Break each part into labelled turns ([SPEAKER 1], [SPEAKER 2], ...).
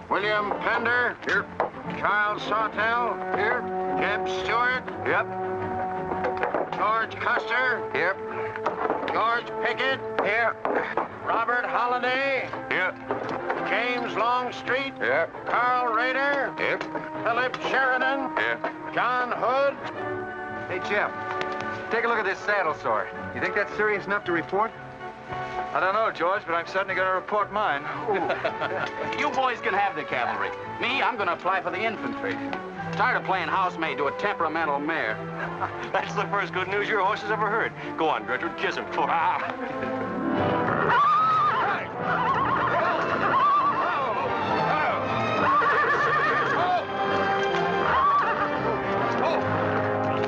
[SPEAKER 1] William Pender.
[SPEAKER 2] Here.
[SPEAKER 1] Charles Sawtell.
[SPEAKER 2] Here.
[SPEAKER 1] Jeb Stewart.
[SPEAKER 2] Yep.
[SPEAKER 1] George Custer.
[SPEAKER 2] Here.
[SPEAKER 1] George Pickett.
[SPEAKER 2] Here.
[SPEAKER 1] Robert Holliday.
[SPEAKER 2] Here.
[SPEAKER 1] James Longstreet.
[SPEAKER 2] Here.
[SPEAKER 1] Carl Rader.
[SPEAKER 2] Here.
[SPEAKER 1] Philip Sheridan.
[SPEAKER 2] Here.
[SPEAKER 1] John Hood.
[SPEAKER 2] Hey, Jim. Take a look at this saddle sore. You think that's serious enough to report?
[SPEAKER 3] I don't know, George, but I'm certainly going to report mine.
[SPEAKER 4] You boys can have the cavalry. Me, I'm going to apply for the infantry. Tired of playing housemaid to a temperamental mare.
[SPEAKER 3] That's the first good news your horse has ever heard. Go on, Gertrude, kiss him.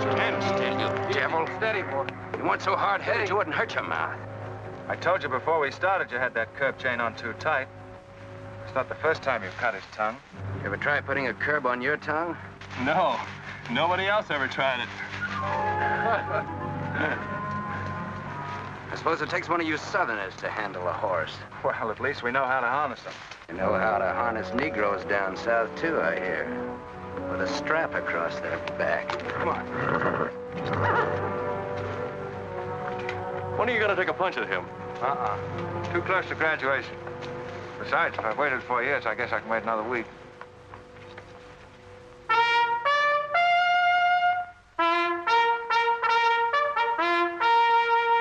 [SPEAKER 4] Stand still, you devil.
[SPEAKER 2] Steady, boy.
[SPEAKER 4] You weren't so hard-headed you wouldn't hurt your mouth.
[SPEAKER 3] I told you before we started you had that curb chain on too tight. It's not the first time you've cut his tongue.
[SPEAKER 4] You ever try putting a curb on your tongue?
[SPEAKER 3] No. Nobody else ever tried it.
[SPEAKER 4] I suppose it takes one of you Southerners to handle a horse.
[SPEAKER 3] Well, at least we know how to harness them.
[SPEAKER 4] You know how to harness Negroes down south, too, I hear. With a strap across their back.
[SPEAKER 3] Come on. When are you going to take a punch at him? Too close to graduation. Besides, if I've waited 4 years, I guess I can wait another week.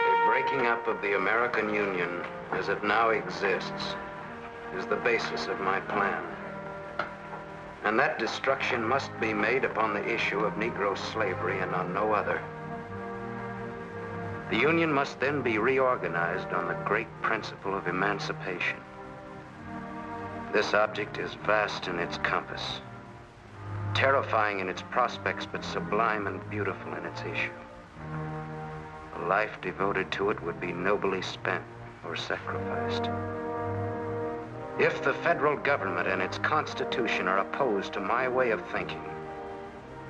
[SPEAKER 4] The breaking up of the American Union, as it now exists, is the basis of my plan. And that destruction must be made upon the issue of Negro slavery and on no other. The Union must then be reorganized on the great principle of emancipation. This object is vast in its compass, terrifying in its prospects, but sublime and beautiful in its issue. A life devoted to it would be nobly spent or sacrificed. If the federal government and its constitution are opposed to my way of thinking,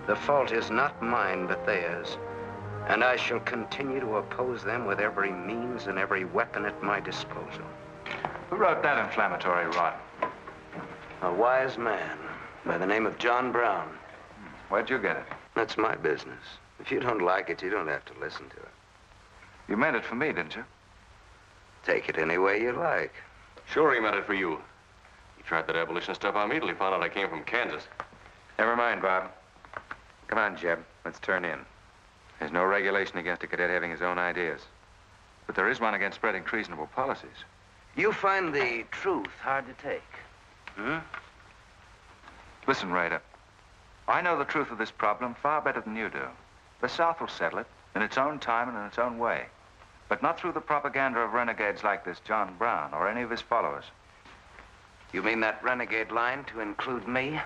[SPEAKER 4] the fault is not mine, but theirs. And I shall continue to oppose them with every means and every weapon at my disposal.
[SPEAKER 3] Who wrote that inflammatory rot?
[SPEAKER 4] A wise man by the name of John Brown.
[SPEAKER 3] Where'd you get it?
[SPEAKER 4] That's my business. If you don't like it, you don't have to listen to it.
[SPEAKER 3] You meant it for me, didn't you?
[SPEAKER 4] Take it any way you like.
[SPEAKER 5] Sure he meant it for you. He tried that abolition stuff on me till he found out I came from Kansas.
[SPEAKER 3] Never mind, Bob. Come on, Jeb. Let's turn in. There's no regulation against a cadet having his own ideas. But there is one against spreading treasonable policies.
[SPEAKER 4] You find the truth hard to take,
[SPEAKER 3] Listen, Rader. I know the truth of this problem far better than you do. The South will settle it in its own time and in its own way. But not through the propaganda of renegades like this John Brown or any of his followers.
[SPEAKER 4] You mean that renegade line to include me?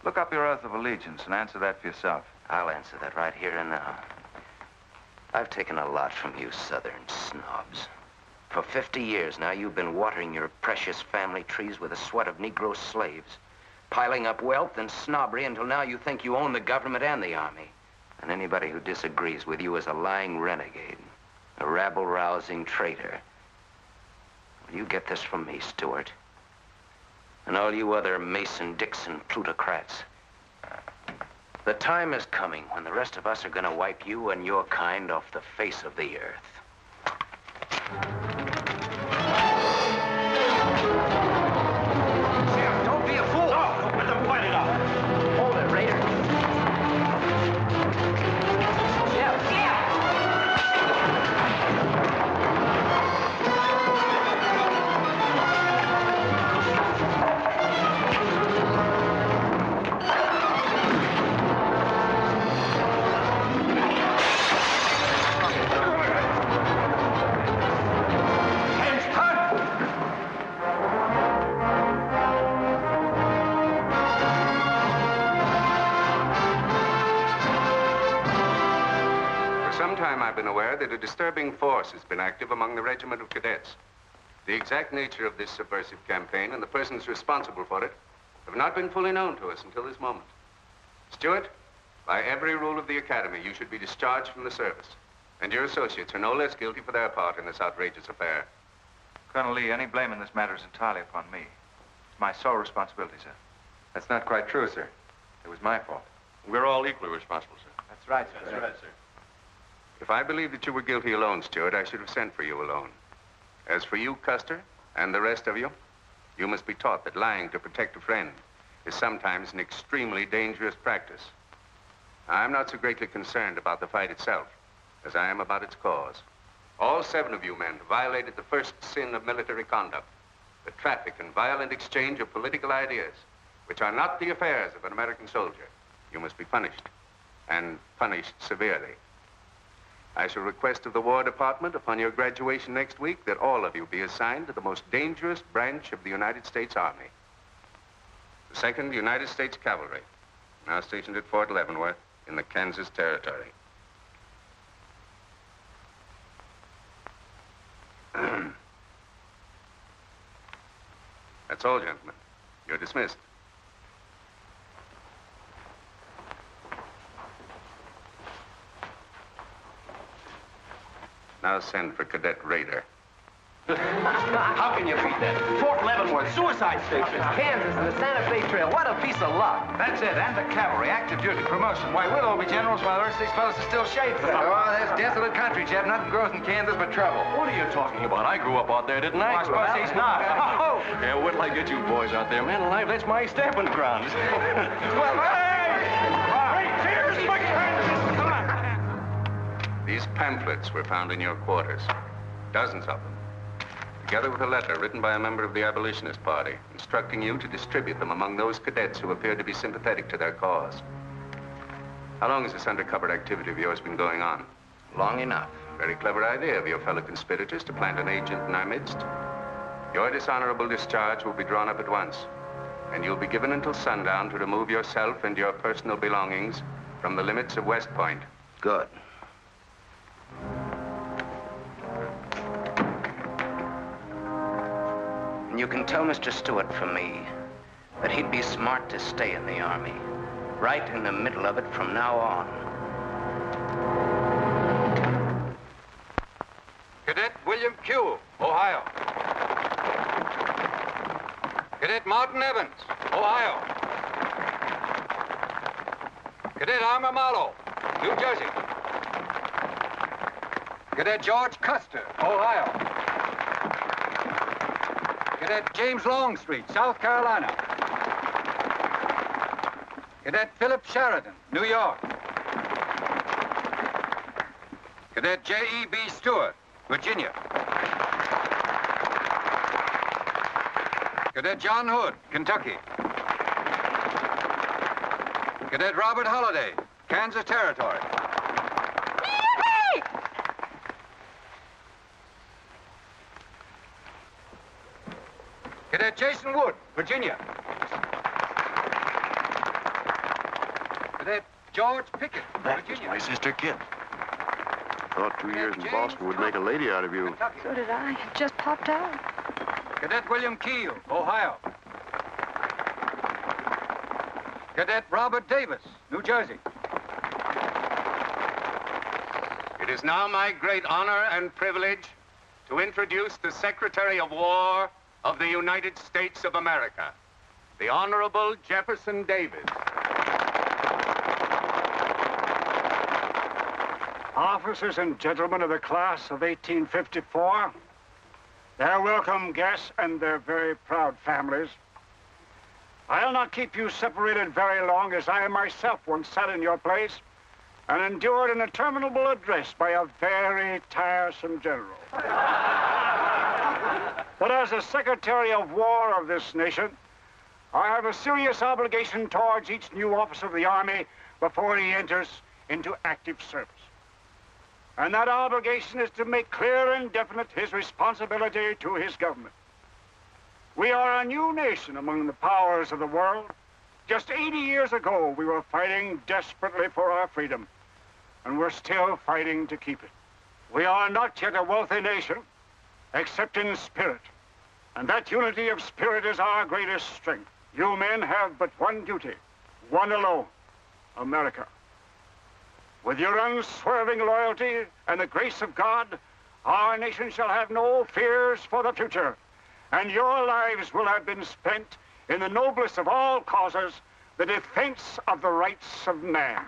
[SPEAKER 3] Look up your oath of allegiance and answer that for yourself.
[SPEAKER 4] I'll answer that right here and now. I've taken a lot from you Southern snobs. For 50 years now, you've been watering your precious family trees with the sweat of Negro slaves, piling up wealth and snobbery until now you think you own the government and the army. And anybody who disagrees with you is a lying renegade, a rabble-rousing traitor. Well, you get this from me, Stewart. And all you other Mason-Dixon plutocrats. The time is coming when the rest of us are going to wipe you and your kind off the face of the earth.
[SPEAKER 2] Jim, don't be a fool. No, let them fight it out.
[SPEAKER 4] Hold it, Raider.
[SPEAKER 6] I've been aware that a disturbing force has been active among the regiment of cadets. The exact nature of this subversive campaign and the persons responsible for it have not been fully known to us until this moment. Stewart, by every rule of the Academy, you should be discharged from the service. And your associates are no less guilty for their part in this outrageous affair.
[SPEAKER 3] Colonel Lee, any blame in this matter is entirely upon me. my sole responsibility, sir.
[SPEAKER 2] That's not quite true, sir. It was my fault.
[SPEAKER 5] We're all equally responsible, sir.
[SPEAKER 3] That's right, sir.
[SPEAKER 5] That's right, sir.
[SPEAKER 6] If I believed that you were guilty alone, Stewart, I should have sent for you alone. As for you, Custer, and the rest of you, you must be taught that lying to protect a friend is sometimes an extremely dangerous practice. I'm not so greatly concerned about the fight itself as I am about its cause. All 7 of you men violated the first sin of military conduct, the traffic and violent exchange of political ideas, which are not the affairs of an American soldier. You must be punished, and punished severely. I shall request of the War Department upon your graduation next week that all of you be assigned to the most dangerous branch of the United States Army. The 2nd United States Cavalry, now stationed at Fort Leavenworth in the Kansas Territory. That's all, gentlemen. You're dismissed. Now send for Cadet Raider.
[SPEAKER 7] How can you beat that? Fort Leavenworth, suicide station, Kansas, and the Santa Fe Trail. What a piece of luck.
[SPEAKER 3] That's it, and the cavalry, active duty, promotion. Why, we'll all be generals while the rest of these fellows are still shades.
[SPEAKER 2] Oh, that's desolate country, Jeff. Nothing grows in Kansas but trouble.
[SPEAKER 5] What are you talking about? I grew up out there, didn't I?
[SPEAKER 3] I suppose he's not.
[SPEAKER 5] Oh, yeah, wait till I get you boys out there. Man alive, that's my stamping grounds. Well, hey! Here's my Kansas! Come on!
[SPEAKER 6] These pamphlets were found in your quarters. Dozens of them. Together with a letter written by a member of the Abolitionist Party, instructing you to distribute them among those cadets who appeared to be sympathetic to their cause. How long has this undercover activity of yours been going on?
[SPEAKER 4] Long enough.
[SPEAKER 6] Very clever idea of your fellow conspirators to plant an agent in our midst. Your dishonorable discharge will be drawn up at once, and you'll be given until sundown to remove yourself and your personal belongings from the limits of West Point.
[SPEAKER 4] Good. You can tell Mr. Stewart from me that he'd be smart to stay in the Army, right in the middle of it from now on.
[SPEAKER 6] Cadet William Q., Ohio. Cadet Martin Evans, Ohio. Cadet Armour Marlowe, New Jersey. Cadet George Custer, Ohio. Cadet James Longstreet, South Carolina. Cadet Philip Sheridan, New York. Cadet J.E.B. Stewart, Virginia. Cadet John Hood, Kentucky. Cadet Robert Holliday, Kansas Territory. Cadet Jason Wood, Virginia. Cadet George Pickett, Virginia.
[SPEAKER 8] My sister Kit. Thought 2 years in Boston would make a lady out of you.
[SPEAKER 6] Kentucky.
[SPEAKER 9] So did I. It just popped out.
[SPEAKER 6] Cadet William Keel, Ohio. Cadet Robert Davis, New Jersey. It is now my great honor and privilege to introduce the Secretary of War of the United States of America, the Honorable Jefferson Davis.
[SPEAKER 10] Officers and gentlemen of the class of 1854, their welcome guests and their very proud families, I'll not keep you separated very long, as I myself once sat in your place and endured an interminable address by a very tiresome general. But as a Secretary of War of this nation, I have a serious obligation towards each new officer of the Army before he enters into active service. And that obligation is to make clear and definite his responsibility to his government. We are a new nation among the powers of the world. Just 80 years ago, we were fighting desperately for our freedom, and we're still fighting to keep it. We are not yet a wealthy nation, except in spirit. And that unity of spirit is our greatest strength. You men have but one duty, one alone, America. With your unswerving loyalty and the grace of God, our nation shall have no fears for the future, and your lives will have been spent in the noblest of all causes, the defense of the rights of man.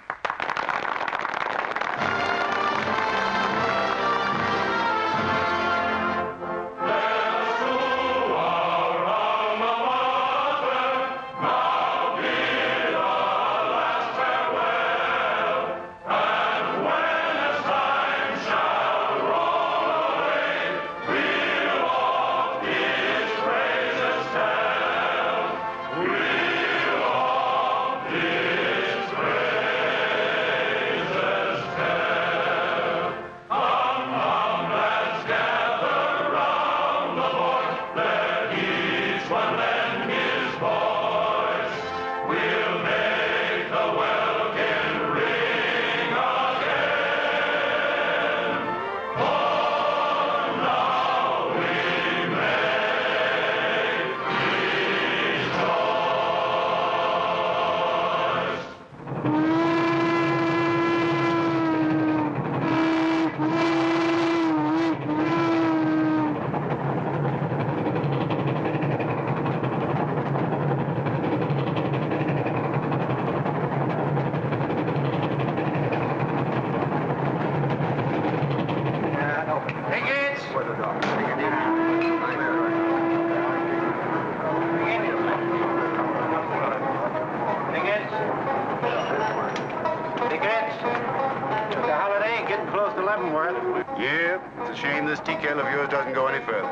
[SPEAKER 8] Yeah, it's a shame this tea kettle of yours doesn't go any further.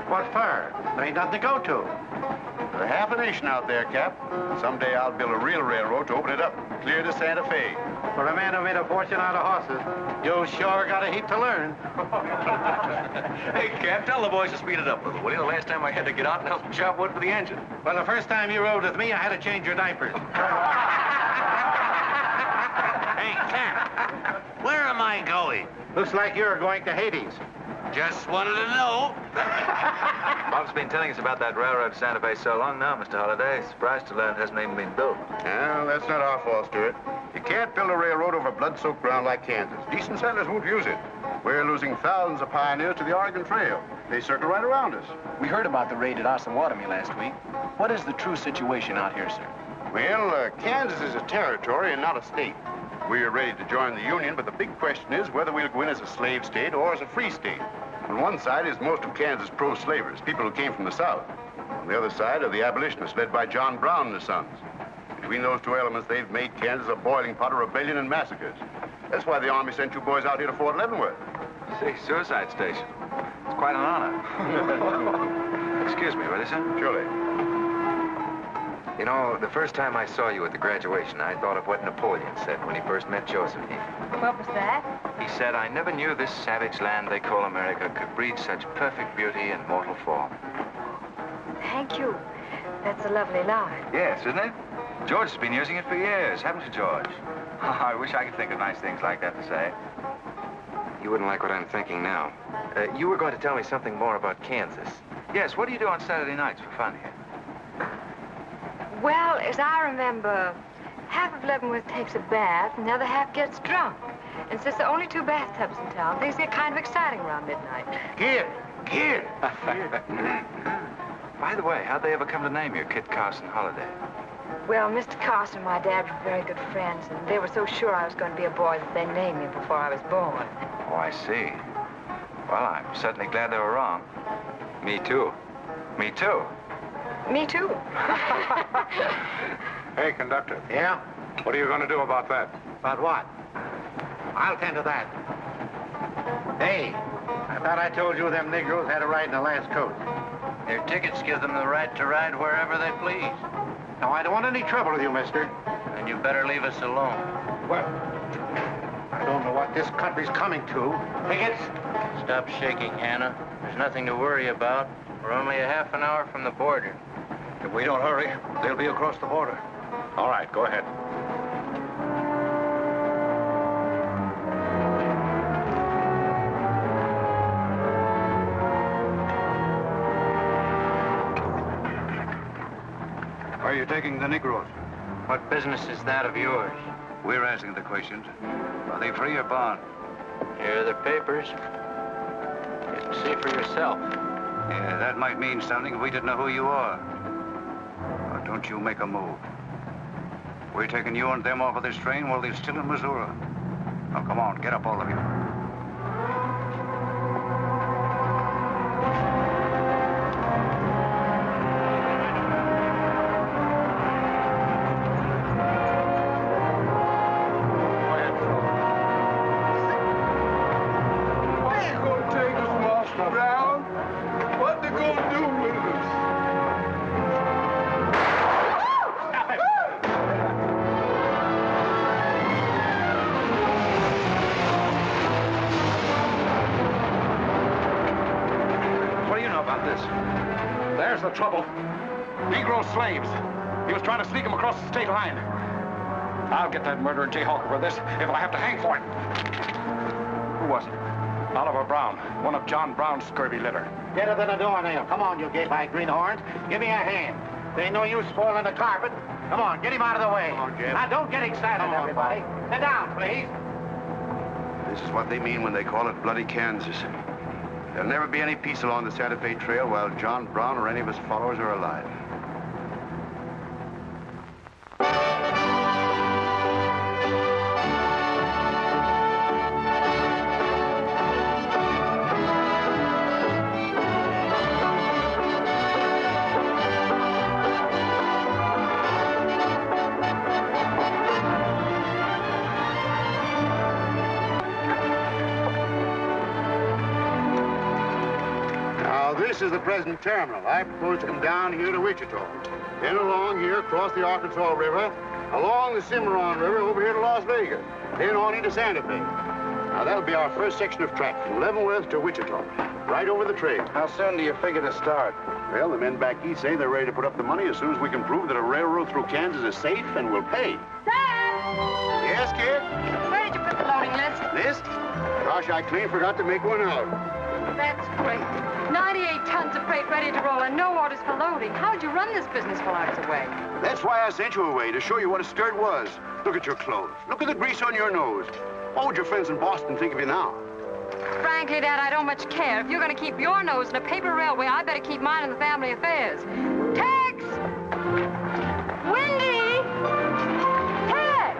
[SPEAKER 1] What for? There ain't nothing to go to.
[SPEAKER 8] There's half a nation out there, Cap. Someday I'll build a real railroad to open it up, clear to Santa Fe.
[SPEAKER 1] For a man who made a fortune out of horses, you sure got a heap to learn.
[SPEAKER 5] Hey, Cap, tell the boys to speed it up a little, will you? The last time I had to get out and help them chop wood for the engine.
[SPEAKER 1] Well, the first time you rode with me, I had to change your diapers. Hey, Cap, where am I going? Looks like you're going to Hades. Just wanted to know.
[SPEAKER 3] Bob's been telling us about that railroad to Santa Fe so long now, Mr. Holliday. Surprised to learn it hasn't even been built.
[SPEAKER 8] Well, that's not our fault, Stuart. You can't build a railroad over blood-soaked ground like Kansas. Decent settlers won't use it. We're losing thousands of pioneers to the Oregon Trail. They circle right around us.
[SPEAKER 7] We heard about the raid at Osawatomie last week. What is the true situation out here, sir?
[SPEAKER 8] Well, Kansas is a territory and not a state. We're ready to join the Union, but the big question is whether we'll go in as a slave state or as a free state. On one side is most of Kansas pro-slavers, people who came from the South. On the other side are the abolitionists led by John Brown and his sons. Between those two elements, they've made Kansas a boiling pot of rebellion and massacres. That's why the Army sent you boys out here to Fort Leavenworth.
[SPEAKER 3] See, suicide station. It's quite an honor. Excuse me, will you, sir?
[SPEAKER 8] Surely.
[SPEAKER 2] You know, the first time I saw you at the graduation, I thought of what Napoleon said when he first met Josephine.
[SPEAKER 9] What was that?
[SPEAKER 3] He said, I never knew this savage land they call America could breed such perfect beauty in mortal form.
[SPEAKER 9] Thank you. That's a lovely line.
[SPEAKER 3] Yes, isn't it? George has been using it for years, haven't you, George? I wish I could think of nice things like that to say.
[SPEAKER 2] You wouldn't like what I'm thinking now. You were going to tell me something more about Kansas.
[SPEAKER 3] Yes, what do you do on Saturday nights for fun here?
[SPEAKER 9] Well, as I remember, half of Leavenworth takes a bath and the other half gets drunk. And since there are only 2 bathtubs in town, things get kind of exciting around midnight.
[SPEAKER 1] Kid! Kid!
[SPEAKER 3] By the way, how'd they ever come to name you Kit Carson Holliday?
[SPEAKER 9] Well, Mr. Carson and my dad were very good friends, and they were so sure I was going to be a boy that they named me before I was born.
[SPEAKER 3] Oh, I see. Well, I'm certainly glad they were wrong.
[SPEAKER 2] Me too.
[SPEAKER 3] Me too.
[SPEAKER 9] Me too.
[SPEAKER 10] Hey, conductor.
[SPEAKER 1] Yeah?
[SPEAKER 10] What are you going to do about that?
[SPEAKER 1] About what? I'll tend to that. Hey, I thought I told you them Negroes had a right in the last coach. Their tickets give them the right to ride wherever they please. Now, I don't want any trouble with you, mister. And you better leave us alone. Well, I don't know what this country's coming to. Tickets?
[SPEAKER 11] Stop shaking, Hannah. There's nothing to worry about. We're only a half an hour from the border.
[SPEAKER 10] If we don't hurry, they'll be across the border. All right, go ahead. Where are you taking the Negroes?
[SPEAKER 11] What business is that of yours?
[SPEAKER 10] We're asking the questions. Are they free or bond?
[SPEAKER 11] Here are the papers. You can see for yourself.
[SPEAKER 10] Yeah, that might mean something if we didn't know who you are. But
[SPEAKER 1] don't you make a move. We're taking you and them off of this train while they're still in Missouri. Now, come on, get up, all of you.
[SPEAKER 10] There's the trouble. Negro slaves. He was trying to sneak them across the state line. I'll get that murdering Jayhawk over this if I have to hang for it. Who was it? Oliver Brown, one of John Brown's scurvy litter.
[SPEAKER 1] Get her to the doornail. Come on, you gay-eyed greenhorns. Give me a hand. There ain't no use spoiling the carpet. Come on, get him out of the way.
[SPEAKER 8] Come on, Jim.
[SPEAKER 1] Now, don't get excited, everybody. Sit down, please.
[SPEAKER 8] This is what they mean when they call it bloody Kansas. There'll never be any peace along the Santa Fe Trail while John Brown or any of his followers are alive. This is the present terminal. I propose to come down here to Wichita, then along here, across the Arkansas River, along the Cimarron River, over here to Las Vegas, then on into Santa Fe. Now, that'll be our first section of track from Leavenworth to Wichita, right over the trail.
[SPEAKER 1] How soon do you figure to start?
[SPEAKER 8] Well, the men back east say they're ready to put up the money as soon as we can prove that a railroad through Kansas is safe and will pay.
[SPEAKER 9] Dad!
[SPEAKER 8] Yes, kid?
[SPEAKER 9] Where did you put the loading list?
[SPEAKER 8] List? Gosh, I clean forgot to make one out.
[SPEAKER 9] That's great. 98 tons of freight ready to roll and no orders for loading. How'd you run this business while I was away?
[SPEAKER 8] That's why I sent you away, to show you what a skirt was. Look at your clothes. Look at the grease on your nose. What would your friends in Boston think of you now?
[SPEAKER 9] Frankly, Dad, I don't much care. If you're going to keep your nose in a paper railway, I better keep mine in the family affairs. Tex! Wendy! Tex!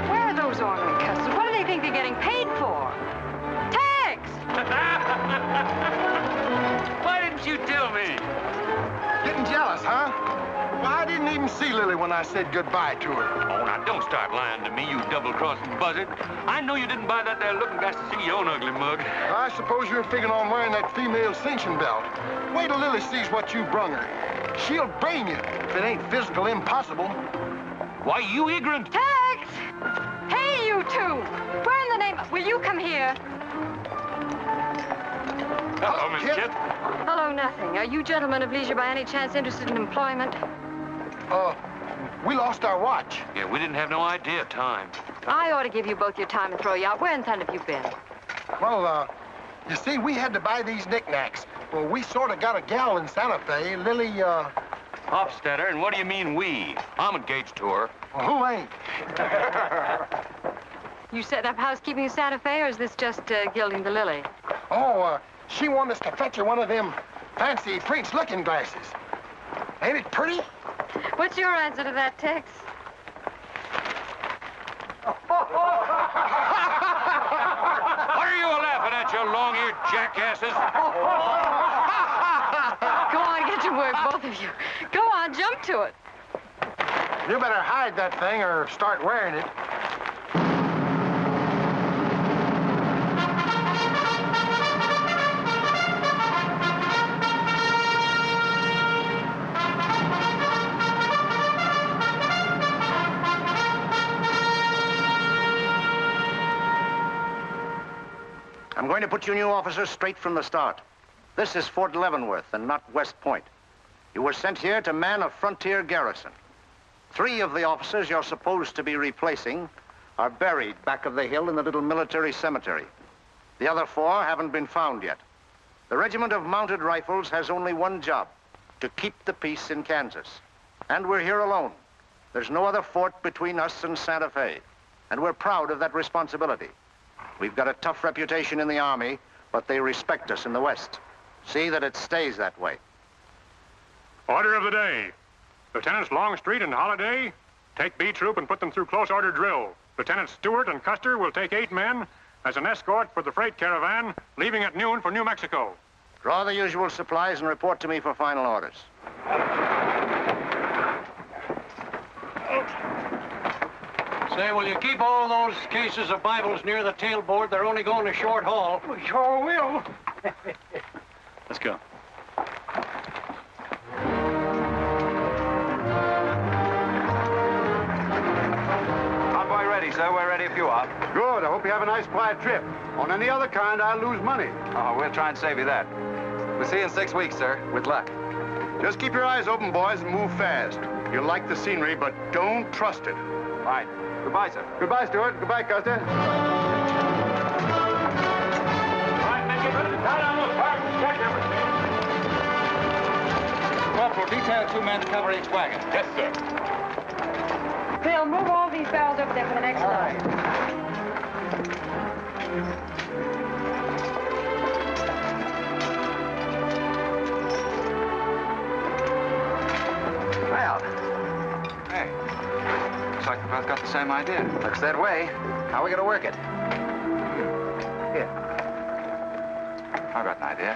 [SPEAKER 9] Where are those ornery customers? What do they think they're getting paid for? Tex!
[SPEAKER 5] Why didn't you tell me?
[SPEAKER 12] Getting jealous, huh? Well, I didn't even see Lily when I said goodbye to her.
[SPEAKER 5] Oh, now don't start lying to me, you double-crossing buzzard. I know you didn't buy that there looking glass to see your own ugly mug.
[SPEAKER 12] I suppose you're figuring on wearing that female cinching belt. Wait till Lily sees what you brung her. She'll brain you if it ain't physical impossible.
[SPEAKER 5] Why, you ignorant.
[SPEAKER 9] Tex! Hey, you two! Where in the name... Will you come here?
[SPEAKER 5] Hello, Miss Kit.
[SPEAKER 9] Hello, nothing. Are you gentlemen of leisure by any chance interested in employment?
[SPEAKER 12] We lost our watch.
[SPEAKER 5] Yeah, we didn't have no idea of time.
[SPEAKER 9] I ought to give you both your time and throw you out. Where in thunder have you been?
[SPEAKER 12] Well, you see, we had to buy these knickknacks. Well, we sort of got a gal in Santa Fe, Lily,
[SPEAKER 5] Hofstadter, and what do you mean we? I'm engaged to her.
[SPEAKER 12] Well, who ain't?
[SPEAKER 9] You setting up housekeeping in Santa Fe, or is this just gilding the lily?
[SPEAKER 12] Oh, she wanted us to fetch her one of them fancy French looking glasses. Ain't it pretty?
[SPEAKER 9] What's your answer to that, Tex?
[SPEAKER 5] What are you laughing at, you long-eared jackasses?
[SPEAKER 9] Go on, get to work, both of you. Go on, jump to it.
[SPEAKER 12] You better hide that thing or start wearing it.
[SPEAKER 1] I'm going to put you new officers straight from the start. This is Fort Leavenworth and not West Point. You were sent here to man a frontier garrison. 3 of the officers you're supposed to be replacing are buried back of the hill in the little military cemetery. The other 4 haven't been found yet. The Regiment of Mounted Rifles has only one job, to keep the peace in Kansas. And we're here alone. There's no other fort between us and Santa Fe. And we're proud of that responsibility. We've got a tough reputation in the Army, but they respect us in the West. See that it stays that way.
[SPEAKER 10] Order of the day.
[SPEAKER 13] Lieutenants Longstreet and Holliday, take B Troop and put them through close order drill. Lieutenants Stewart and Custer will take 8 men as an escort for the freight caravan leaving at noon for New Mexico.
[SPEAKER 1] Draw the usual supplies and report to me for final orders.
[SPEAKER 14] Say, will you keep all those cases of Bibles near the tailboard? They're only going a short haul.
[SPEAKER 10] We sure will.
[SPEAKER 5] Let's go.
[SPEAKER 3] Convoy ready, sir. We're ready if you are.
[SPEAKER 8] Good. I hope you have a nice, quiet trip. On any other kind, I'll lose money.
[SPEAKER 3] Oh, we'll try and save you that.
[SPEAKER 2] We'll see you in 6 weeks, sir. With luck.
[SPEAKER 8] Just keep your eyes open, boys, and move fast. You'll like the scenery, but don't trust it.
[SPEAKER 3] Right. Goodbye, sir.
[SPEAKER 8] Goodbye, Stuart. Goodbye, Custer.
[SPEAKER 3] Corporal, detail 2 men to cover each wagon.
[SPEAKER 5] Yes, sir.
[SPEAKER 9] Bill, move all these barrels over there for the next line.
[SPEAKER 2] Well,
[SPEAKER 3] Hey, looks like we both got the same idea.
[SPEAKER 2] looks that way. How are we gonna work it?
[SPEAKER 3] Here. I've got an idea.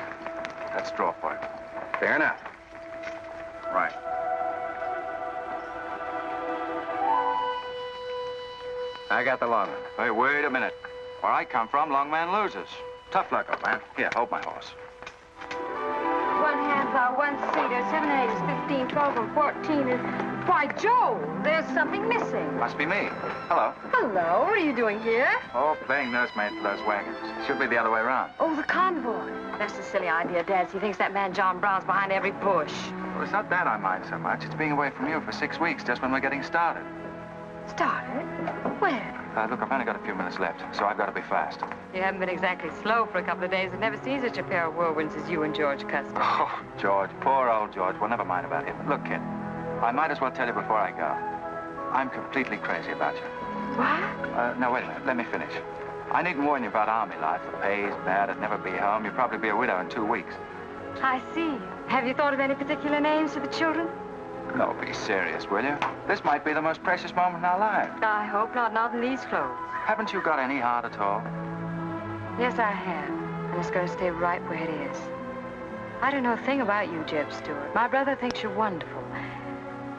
[SPEAKER 3] That's straw for it.
[SPEAKER 2] Fair enough.
[SPEAKER 3] Right.
[SPEAKER 2] I got the long one.
[SPEAKER 3] Hey, wait a minute. Where I come from, long man loses. Tough luck, old man. Here, hold my horse.
[SPEAKER 9] 1 half hour, 1 seater, 7 and 8 is 15, 12 and 14 is... Why, Joe, there's something missing.
[SPEAKER 3] Must be me. Hello.
[SPEAKER 9] Hello, what are you doing here?
[SPEAKER 3] Oh, playing nursemaid for those wagons. Should be the other way around.
[SPEAKER 9] Oh, the convoy. That's a silly idea, Dad. He thinks that man John Brown's behind every bush.
[SPEAKER 3] Well, it's not that I mind so much. It's being away from you for 6 weeks, just when we're getting started.
[SPEAKER 9] Started? Where?
[SPEAKER 3] Look, I've only got a few minutes left, so I've got to be fast.
[SPEAKER 9] You haven't been exactly slow for a couple of days. I've never seen such a pair of whirlwinds as you and George Custer.
[SPEAKER 3] Oh, George, poor old George. Well, never mind about him. Look, kid, I might as well tell you before I go. I'm completely crazy about you.
[SPEAKER 9] What?
[SPEAKER 3] No, wait a minute. Let me finish. I needn't warn you about army life. The pay's bad. I'd never be home. You'd probably be a widow in 2 weeks.
[SPEAKER 9] I see. Have you thought of any particular names for the children?
[SPEAKER 3] No, be serious, will you? This might be the most precious moment in our lives.
[SPEAKER 9] I hope not, not in these clothes.
[SPEAKER 3] Haven't you got any heart at all?
[SPEAKER 9] Yes, I have. And it's going to stay right where it is. I don't know a thing about you, Jeb Stewart. My brother thinks you're wonderful.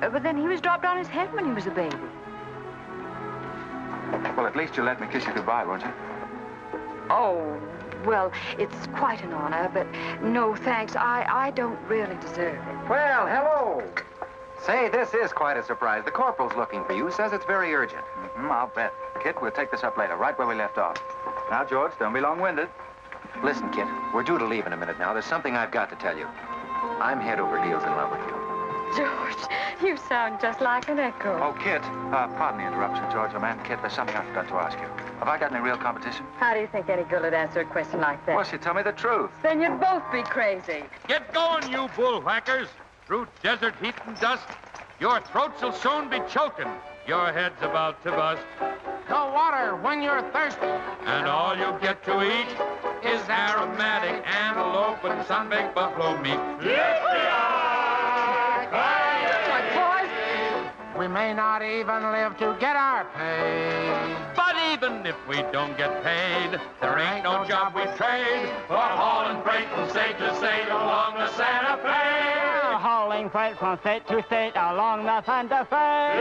[SPEAKER 9] But then he was dropped on his head when he was a baby.
[SPEAKER 3] Well, at least you'll let me kiss you goodbye, won't you?
[SPEAKER 9] Oh, well, it's quite an honor, but no thanks. I don't really deserve it.
[SPEAKER 2] Well, hello. Say, this is quite a surprise. The corporal's looking for you. Says it's very urgent.
[SPEAKER 3] I'll bet. Kit, we'll take this up later, right where we left off. Now, George, don't be long-winded.
[SPEAKER 2] Listen, Kit, we're due to leave in a minute now. There's something I've got to tell you. I'm head over heels in love with you.
[SPEAKER 9] George, you sound just like an echo.
[SPEAKER 3] Oh, Kit, pardon the interruption, George, old man. Kit, there's something I forgot to ask you. Have I got any real competition?
[SPEAKER 9] How do you think any girl would answer a question like that?
[SPEAKER 3] Well, she tell me the truth.
[SPEAKER 9] Then you'd both be crazy.
[SPEAKER 15] Get going, you bullwhackers. Through desert heat and dust, your throats will soon be choking. Your head's about to bust.
[SPEAKER 16] No water when you're thirsty.
[SPEAKER 15] And all you get to eat is aromatic antelope and sun-baked buffalo meat.
[SPEAKER 16] We may not even live to get our pay.
[SPEAKER 15] But even if we don't get paid, there ain't no job we trade for hauling freight from state to state along the Santa Fe.
[SPEAKER 17] Hauling freight from state to state along the Santa Fe.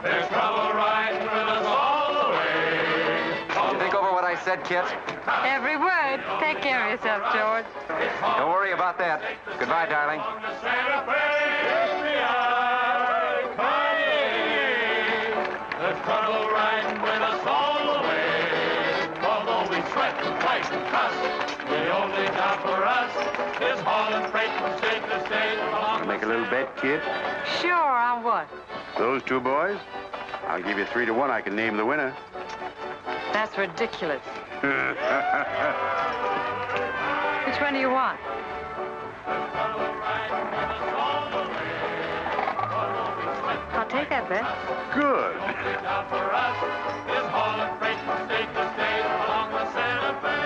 [SPEAKER 15] There's trouble riding with us all the way.
[SPEAKER 2] Did you think over what I said, Kit?
[SPEAKER 9] Every word. Take care of yourself, George.
[SPEAKER 2] Don't worry about that. Goodbye, darling.
[SPEAKER 15] There's trouble riding with us all the way. Although we sweat and fight and cuss, the only job for us is hauling freight from state to state along.
[SPEAKER 8] Make a little bet, kid?
[SPEAKER 9] Sure, on what?
[SPEAKER 8] Those 2 boys? I'll give you 3 to 1. I can name the winner.
[SPEAKER 9] That's ridiculous. Which one do you want? I'll take that bet.
[SPEAKER 8] Good.
[SPEAKER 15] For us is hauling freight from state to state along the Santa Fe.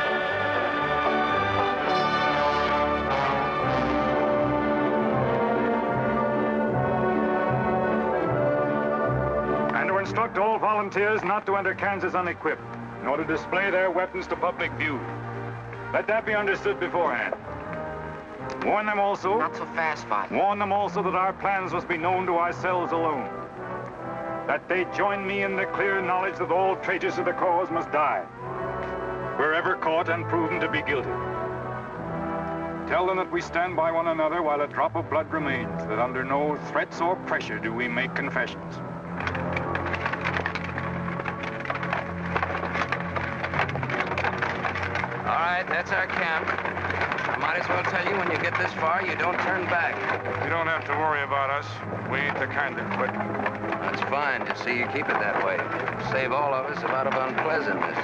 [SPEAKER 13] instruct all volunteers not to enter Kansas unequipped, nor to display their weapons to public view. Let that be understood beforehand. Warn them also...
[SPEAKER 7] Not so fast, Father.
[SPEAKER 13] Warn them also that our plans must be known to ourselves alone. That they join me in the clear knowledge that all traitors to the cause must die, wherever caught and proven to be guilty. Tell them that we stand by one another while a drop of blood remains, that under no threats or pressure do we make confessions.
[SPEAKER 4] All right, that's our camp. I might as well tell you when you get this far, you don't turn back.
[SPEAKER 13] You don't have to worry about us. We ain't the kind that quit.
[SPEAKER 4] That's fine. Just see you keep it that way. Save all of us a lot of unpleasantness.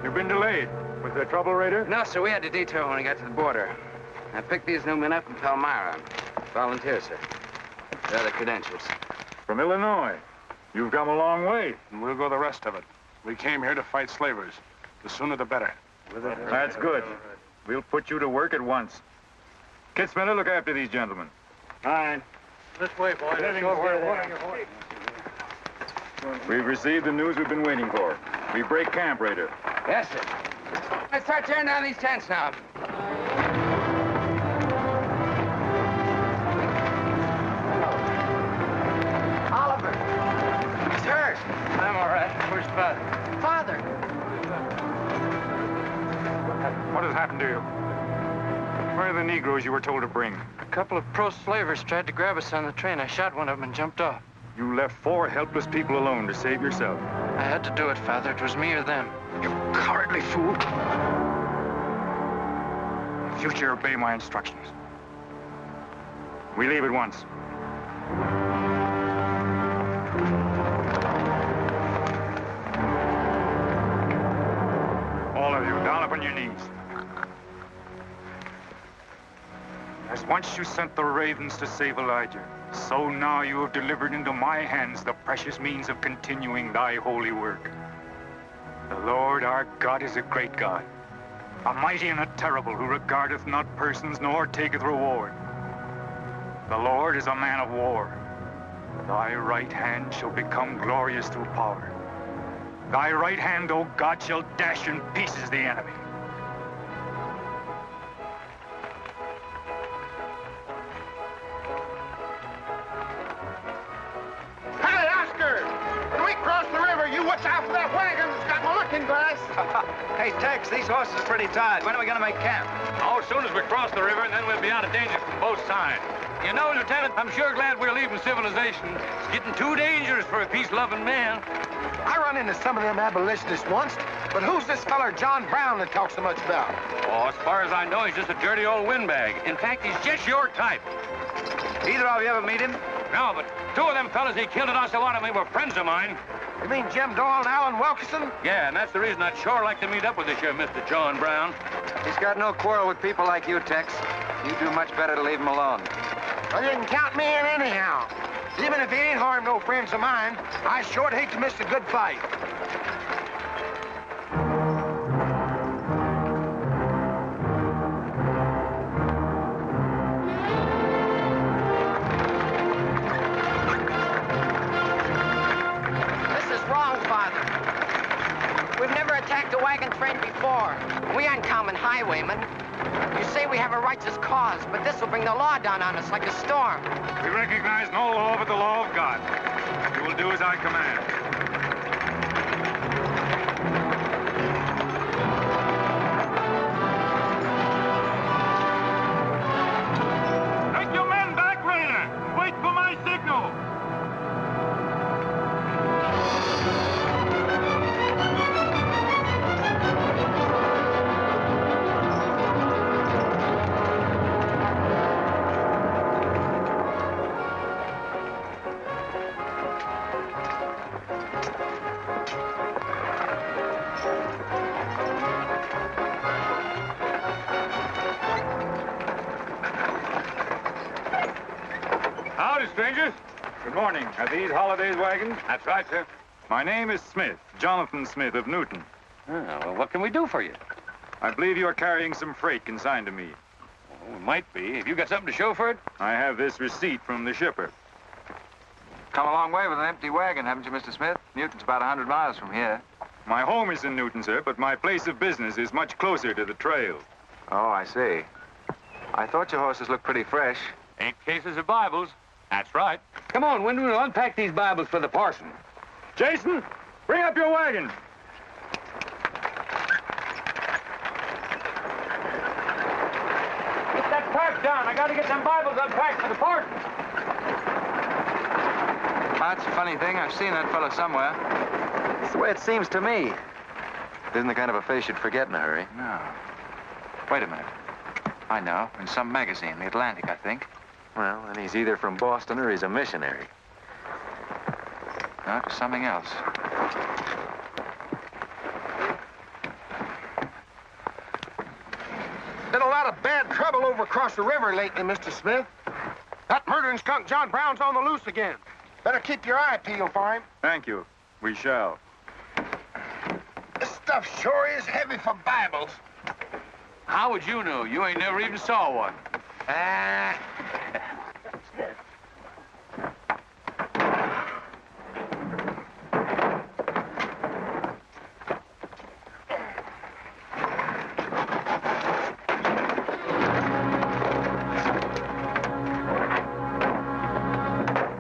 [SPEAKER 13] You've been delayed. Was there trouble, Raider?
[SPEAKER 4] No, sir. We had to detour when we got to the border. I picked these new men up from Palmyra. Volunteers, sir. They're the credentials.
[SPEAKER 13] From Illinois. You've come a long way. And we'll go the rest of it. We came here to fight slavers. The sooner the better. That's good. We'll put you to work at once. Kit Spinner, look after these gentlemen.
[SPEAKER 14] Fine. This way, boys. Let's go over there.
[SPEAKER 13] We've received the news we've been waiting for. We break camp, Raider.
[SPEAKER 4] Yes, sir. Let's start tearing down these tents now.
[SPEAKER 7] Oliver. He's hurt.
[SPEAKER 11] I'm all right. Where's Father?
[SPEAKER 7] Father.
[SPEAKER 13] What has happened to you? Where are the Negroes you were told to bring?
[SPEAKER 11] A couple of pro-slavers tried to grab us on the train. I shot one of them and jumped off.
[SPEAKER 13] You left 4 helpless people alone to save yourself.
[SPEAKER 11] I had to do it, Father. It was me or them.
[SPEAKER 13] You cowardly fool. In future, obey my instructions. We leave at once. All of you, down upon your knees. As once you sent the ravens to save Elijah, so now you have delivered into my hands the precious means of continuing thy holy work. The Lord our God is a great God, a mighty and a terrible, who regardeth not persons nor taketh reward. The Lord is a man of war. Thy right hand shall become glorious through power. Thy right hand, O God, shall dash in pieces the enemy.
[SPEAKER 12] Hey, Oscar! When we cross the river, you watch out for that wagon that's got my looking glass.
[SPEAKER 1] Hey, Tex, these horses are pretty tired. When are we going to make camp?
[SPEAKER 14] Oh, as soon as we cross the river, and then we'll be out of danger from both sides. You know, Lieutenant, I'm sure glad we're leaving civilization. It's getting too dangerous for a peace-loving man.
[SPEAKER 12] I run into some of them abolitionists once, but who's this feller John Brown that talks so much about?
[SPEAKER 14] Oh, as far as I know, he's just a dirty old windbag. In fact, he's just your type.
[SPEAKER 1] Either of you ever meet him?
[SPEAKER 14] No, but 2 of them fellas he killed at Osawatomie were friends of mine.
[SPEAKER 12] You mean Jim Doyle and Alan Wilkerson?
[SPEAKER 14] Yeah, and that's the reason I'd sure like to meet up with this here Mr. John Brown.
[SPEAKER 2] He's got no quarrel with people like you, Tex. You do much better to leave him alone.
[SPEAKER 12] Well, you can count me in anyhow. Even if he ain't harmed no friends of mine, I sure hate to miss a good fight.
[SPEAKER 7] This is wrong, Father. We've never attacked a wagon train before. We aren't common highwaymen. You say we have a righteous cause, but this will bring the law down on us like a storm.
[SPEAKER 13] We recognize no law but the law of God. You will do as I command.
[SPEAKER 15] Take your men back, Raider. Wait for my signal.
[SPEAKER 13] Howdy, strangers. Good morning. Are these Holiday's wagons?
[SPEAKER 14] That's right, sir.
[SPEAKER 13] My name is Smith, Jonathan Smith of Newton.
[SPEAKER 14] Oh, well, what can we do for you?
[SPEAKER 13] I believe you are carrying some freight consigned to me.
[SPEAKER 14] Oh, it might be. Have you got something to show for it?
[SPEAKER 13] I have this receipt from the shipper.
[SPEAKER 3] Come a long way with an empty wagon, haven't you, Mr. Smith? Newton's about 100 miles from here.
[SPEAKER 13] My home is in Newton, sir, but my place of business is much closer to the trail.
[SPEAKER 3] Oh, I see. I thought your horses looked pretty fresh.
[SPEAKER 14] 8 cases of Bibles. That's right. Come on, Wyndham, we'll unpack these Bibles for the parson.
[SPEAKER 13] Jason, bring up your wagon.
[SPEAKER 14] Get that pack down. I gotta get them Bibles unpacked for the parson.
[SPEAKER 3] That's a funny thing. I've seen that fellow somewhere. It's the way it seems to me. Isn't the kind of a face you'd forget in a hurry. No. Wait a minute. I know. In some magazine, The Atlantic, I think. Well, then he's either from Boston or he's a missionary. No, it's something else.
[SPEAKER 12] Been a lot of bad trouble over across the river lately, Mr. Smith. That murdering skunk John Brown's on the loose again. Better keep your eye peeled for him.
[SPEAKER 13] Thank you. We shall.
[SPEAKER 12] This stuff sure is heavy for Bibles.
[SPEAKER 14] How would you know? You ain't never even saw one.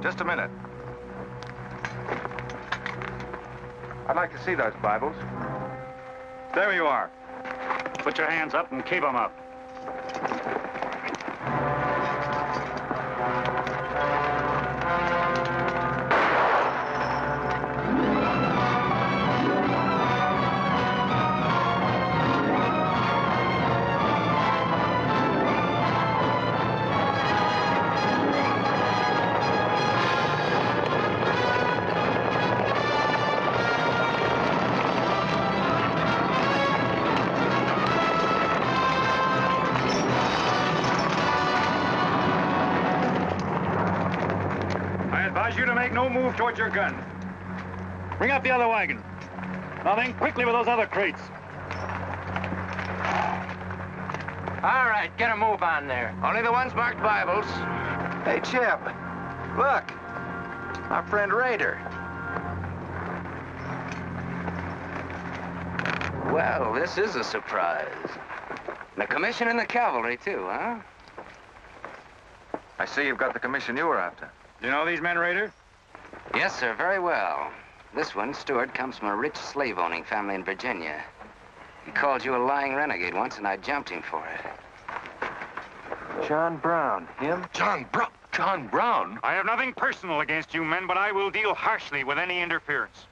[SPEAKER 3] Just a minute. I'd like to see those Bibles.
[SPEAKER 13] There you are. Put your hands up and keep them up. You to make no move towards your gun. Bring up the other wagon. Now then, quickly with those other crates.
[SPEAKER 7] All right, get a move on there. Only the ones marked Bibles.
[SPEAKER 2] Hey, Chip. Look. Our friend Raider.
[SPEAKER 7] Well, this is a surprise. And a commission in the cavalry, too, huh?
[SPEAKER 3] I see you've got the commission you were after.
[SPEAKER 13] You know these men, Raider?
[SPEAKER 7] Yes, sir, very well. This one, Stewart, comes from a rich slave-owning family in Virginia. He called you a lying renegade once, and I jumped him for it.
[SPEAKER 2] John Brown. Him?
[SPEAKER 12] John Brown.
[SPEAKER 14] John Brown?
[SPEAKER 13] I have nothing personal against you men, but I will deal harshly with any interference.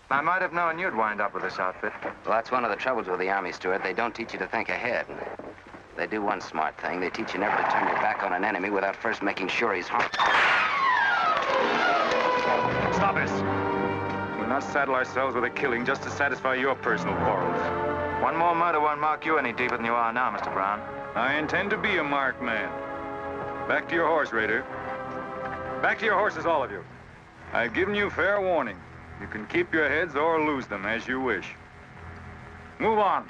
[SPEAKER 3] I might have known you'd wind up with this outfit.
[SPEAKER 7] Well, that's one of the troubles with the Army, Stewart. They don't teach you to think ahead. They do one smart thing. They teach you never to turn your back on an enemy without first making sure he's harmed.
[SPEAKER 13] Stop this. We'll not saddle ourselves with a killing just to satisfy your personal quarrels.
[SPEAKER 3] One more murder won't mark you any deeper than you are now, Mr. Brown.
[SPEAKER 13] I intend to be a marked man. Back to your horse, Raider. Back to your horses, all of you. I've given you fair warning. You can keep your heads or lose them as you wish. Move on.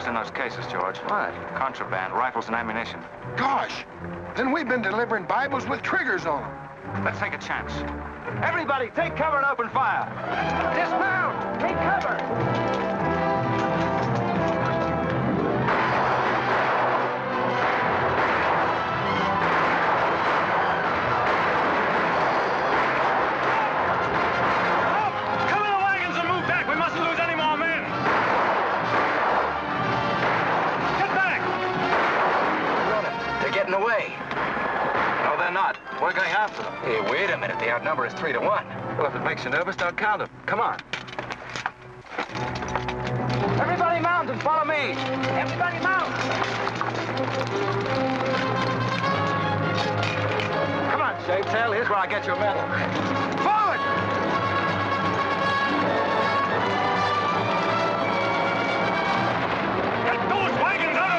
[SPEAKER 3] In those cases, George.
[SPEAKER 2] What?
[SPEAKER 3] Contraband, rifles and ammunition.
[SPEAKER 12] Gosh, then we've been delivering Bibles with triggers on them.
[SPEAKER 3] Let's take a chance.
[SPEAKER 14] Everybody, take cover and open fire.
[SPEAKER 7] Dismount! Take cover!
[SPEAKER 3] We're going after them.
[SPEAKER 2] Hey, wait a minute. The outnumber is 3 to 1.
[SPEAKER 3] Well, if it makes you nervous, don't count them. Come on.
[SPEAKER 7] Everybody mount and follow me. Everybody mount.
[SPEAKER 3] Come on, Shavetail. Here's where I get your medal.
[SPEAKER 7] Forward!
[SPEAKER 13] Get those wagons out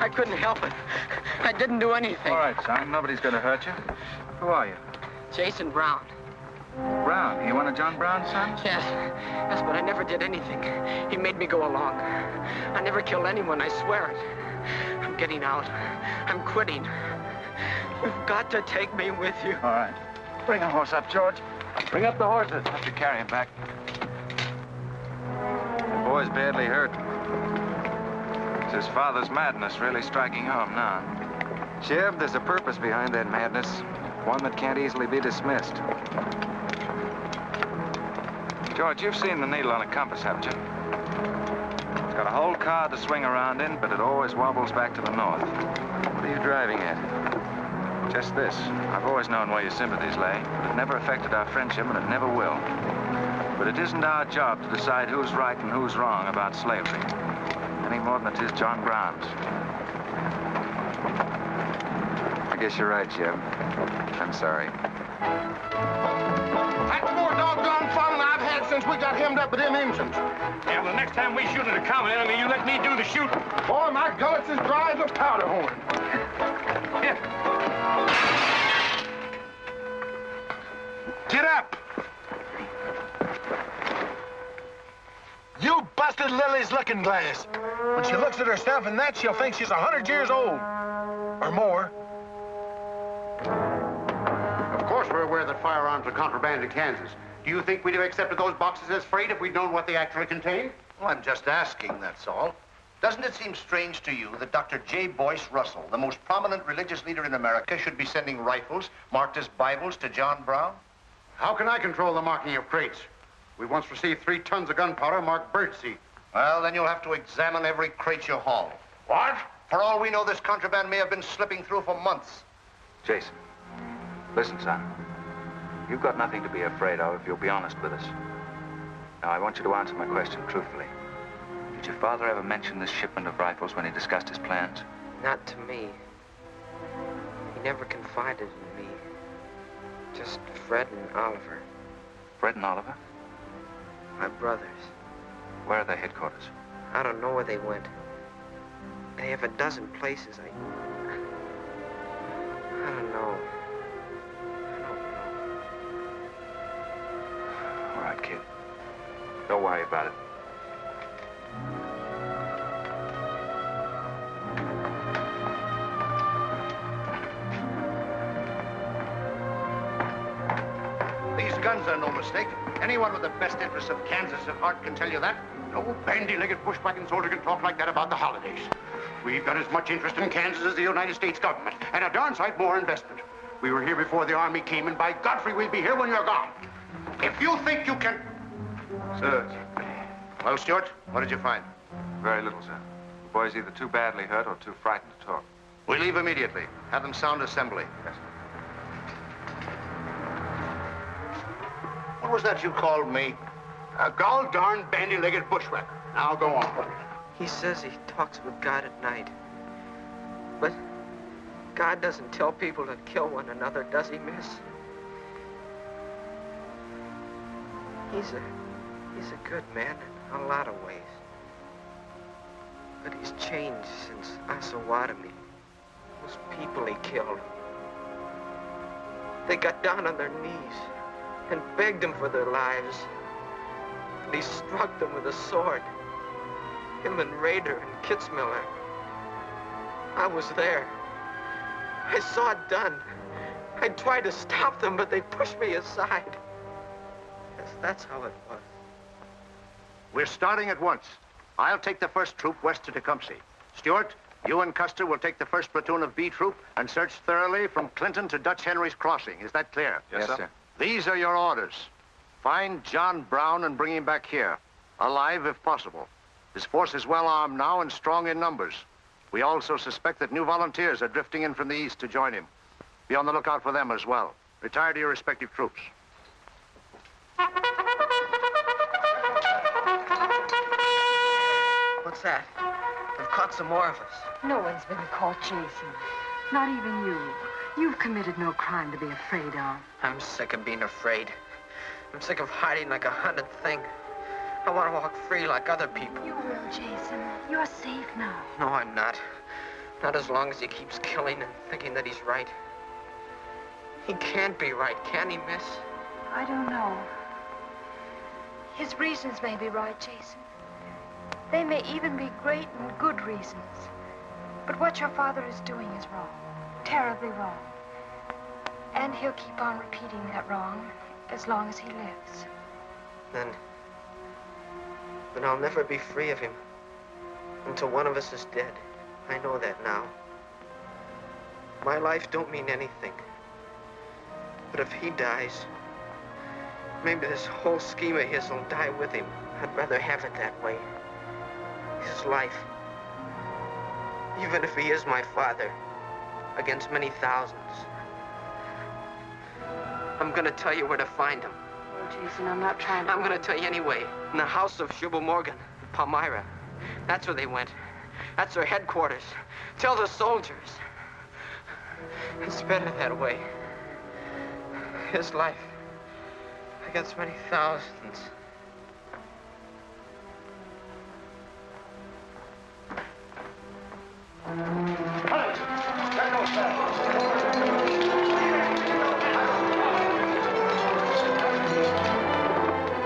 [SPEAKER 7] I couldn't help it. I didn't do anything.
[SPEAKER 3] All right, son. Nobody's going to hurt you. Who are you?
[SPEAKER 7] Jason Brown.
[SPEAKER 3] Brown. You one of John Brown's sons?
[SPEAKER 7] Yes, but I never did anything. He made me go along. I never killed anyone, I swear it. I'm getting out. I'm quitting. You've got to take me with you.
[SPEAKER 3] All right. Bring a horse up, George. Bring up the horses. Have to carry him back. The boy's badly hurt. It's his father's madness really striking home now. Chev, there's a purpose behind that madness. One that can't easily be dismissed. George, you've seen the needle on a compass, haven't you? It's got a whole card to swing around in, but it always wobbles back to the north. What are you driving at? Just this. I've always known where your sympathies lay, but it never affected our friendship, and it never will. But it isn't our job to decide who's right and who's wrong about slavery, any more than it is John Brown's. I guess you're right, Jeb. I'm sorry.
[SPEAKER 12] That's more doggone fun than I've had since we got hemmed up with them engines.
[SPEAKER 5] Yeah, well, the next time we shoot at a common enemy, you let me do the shooting.
[SPEAKER 12] Boy, my gullets as dry as a powder horn.
[SPEAKER 5] Here.
[SPEAKER 12] Get up! You busted Lily's looking glass. When she looks at herself in that, she'll think she's 100 years old. Or more.
[SPEAKER 8] Of course we're aware that firearms are contraband in Kansas. Do you think we'd have accepted those boxes as freight if we'd known what they actually contained?
[SPEAKER 1] Well, I'm just asking, that's all. Doesn't it seem strange to you that Dr. J. Boyce Russell, the most prominent religious leader in America, should be sending rifles marked as Bibles to John Brown?
[SPEAKER 8] How can I control the marking of crates? We once received 3 tons of gunpowder marked birdseed.
[SPEAKER 1] Well, then you'll have to examine every crate you haul.
[SPEAKER 8] What?
[SPEAKER 1] For all we know, this contraband may have been slipping through for months.
[SPEAKER 3] Jason, listen, son. You've got nothing to be afraid of if you'll be honest with us. Now, I want you to answer my question truthfully. Did your father ever mention this shipment of rifles when he discussed his plans?
[SPEAKER 7] Not to me. He never confided in me. Just Fred and Oliver.
[SPEAKER 3] Fred and Oliver?
[SPEAKER 7] My brothers.
[SPEAKER 3] Where are their headquarters?
[SPEAKER 7] I don't know where they went. They have a dozen places. I don't know.
[SPEAKER 3] All right, kid. Don't worry about it.
[SPEAKER 1] These guns are no mistake. Anyone with the best interests of Kansas at heart can tell you that.
[SPEAKER 8] No bandy-legged bushwhacking soldier can talk like that about the holidays. We've got as much interest in Kansas as the United States government, and a darn sight more investment. We were here before the Army came, and by Godfrey, we'll be here when you're gone. If you think you can...
[SPEAKER 1] Sir. Well, Stuart, what did you find?
[SPEAKER 3] Very little, sir. The boy's either too badly hurt or too frightened to talk.
[SPEAKER 1] We leave immediately. Have them sound assembly.
[SPEAKER 3] Yes, sir.
[SPEAKER 1] What was that you called me?
[SPEAKER 8] A gall-darn bandy-legged bushwhacker. Now go on.
[SPEAKER 7] He says he talks with God at night. But God doesn't tell people to kill one another, does he, miss? He's a good man in a lot of ways. But he's changed since Osawatomie. Those people he killed. They got down on their knees and begged him for their lives. And he struck them with a sword. Him and Rader and Kitzmiller. I was there. I saw it done. I tried to stop them, but they pushed me aside. That's how it was.
[SPEAKER 1] We're starting at once. I'll take the first troop west to Tecumseh. Stuart, you and Custer will take the first platoon of B Troop and search thoroughly from Clinton to Dutch Henry's Crossing. Is that clear?
[SPEAKER 3] Yes, sir.
[SPEAKER 1] These are your orders. Find John Brown and bring him back here, alive if possible. His force is well armed now and strong in numbers. We also suspect that new volunteers are drifting in from the east to join him. Be on the lookout for them as well. Retire to your respective troops.
[SPEAKER 7] What's that? They've caught some more of us.
[SPEAKER 9] No one's been caught, Jason. Not even you. You've committed no crime to be afraid of.
[SPEAKER 7] I'm sick of being afraid. I'm sick of hiding like a hunted thing. I want to walk free like other people.
[SPEAKER 9] You will, Jason. You're safe now.
[SPEAKER 7] No, I'm not. Not as long as he keeps killing and thinking that he's right. He can't be right, can he, miss?
[SPEAKER 9] I don't know. His reasons may be right, Jason. They may even be great and good reasons. But what your father is doing is wrong. Terribly wrong. And he'll keep on repeating that wrong as long as he lives.
[SPEAKER 7] Then I'll never be free of him until one of us is dead. I know that now. My life don't mean anything. But if he dies, maybe this whole scheme of his will die with him. I'd rather have it that way. His life. Even if he is my father, against many thousands. I'm gonna tell you where to find him.
[SPEAKER 9] Well, Jason, I'm not trying to...
[SPEAKER 7] I'm gonna tell you anyway. In the house of Shubal Morgan, Palmyra. That's where they went. That's their headquarters. Tell the soldiers. It's better that way. His life against many thousands.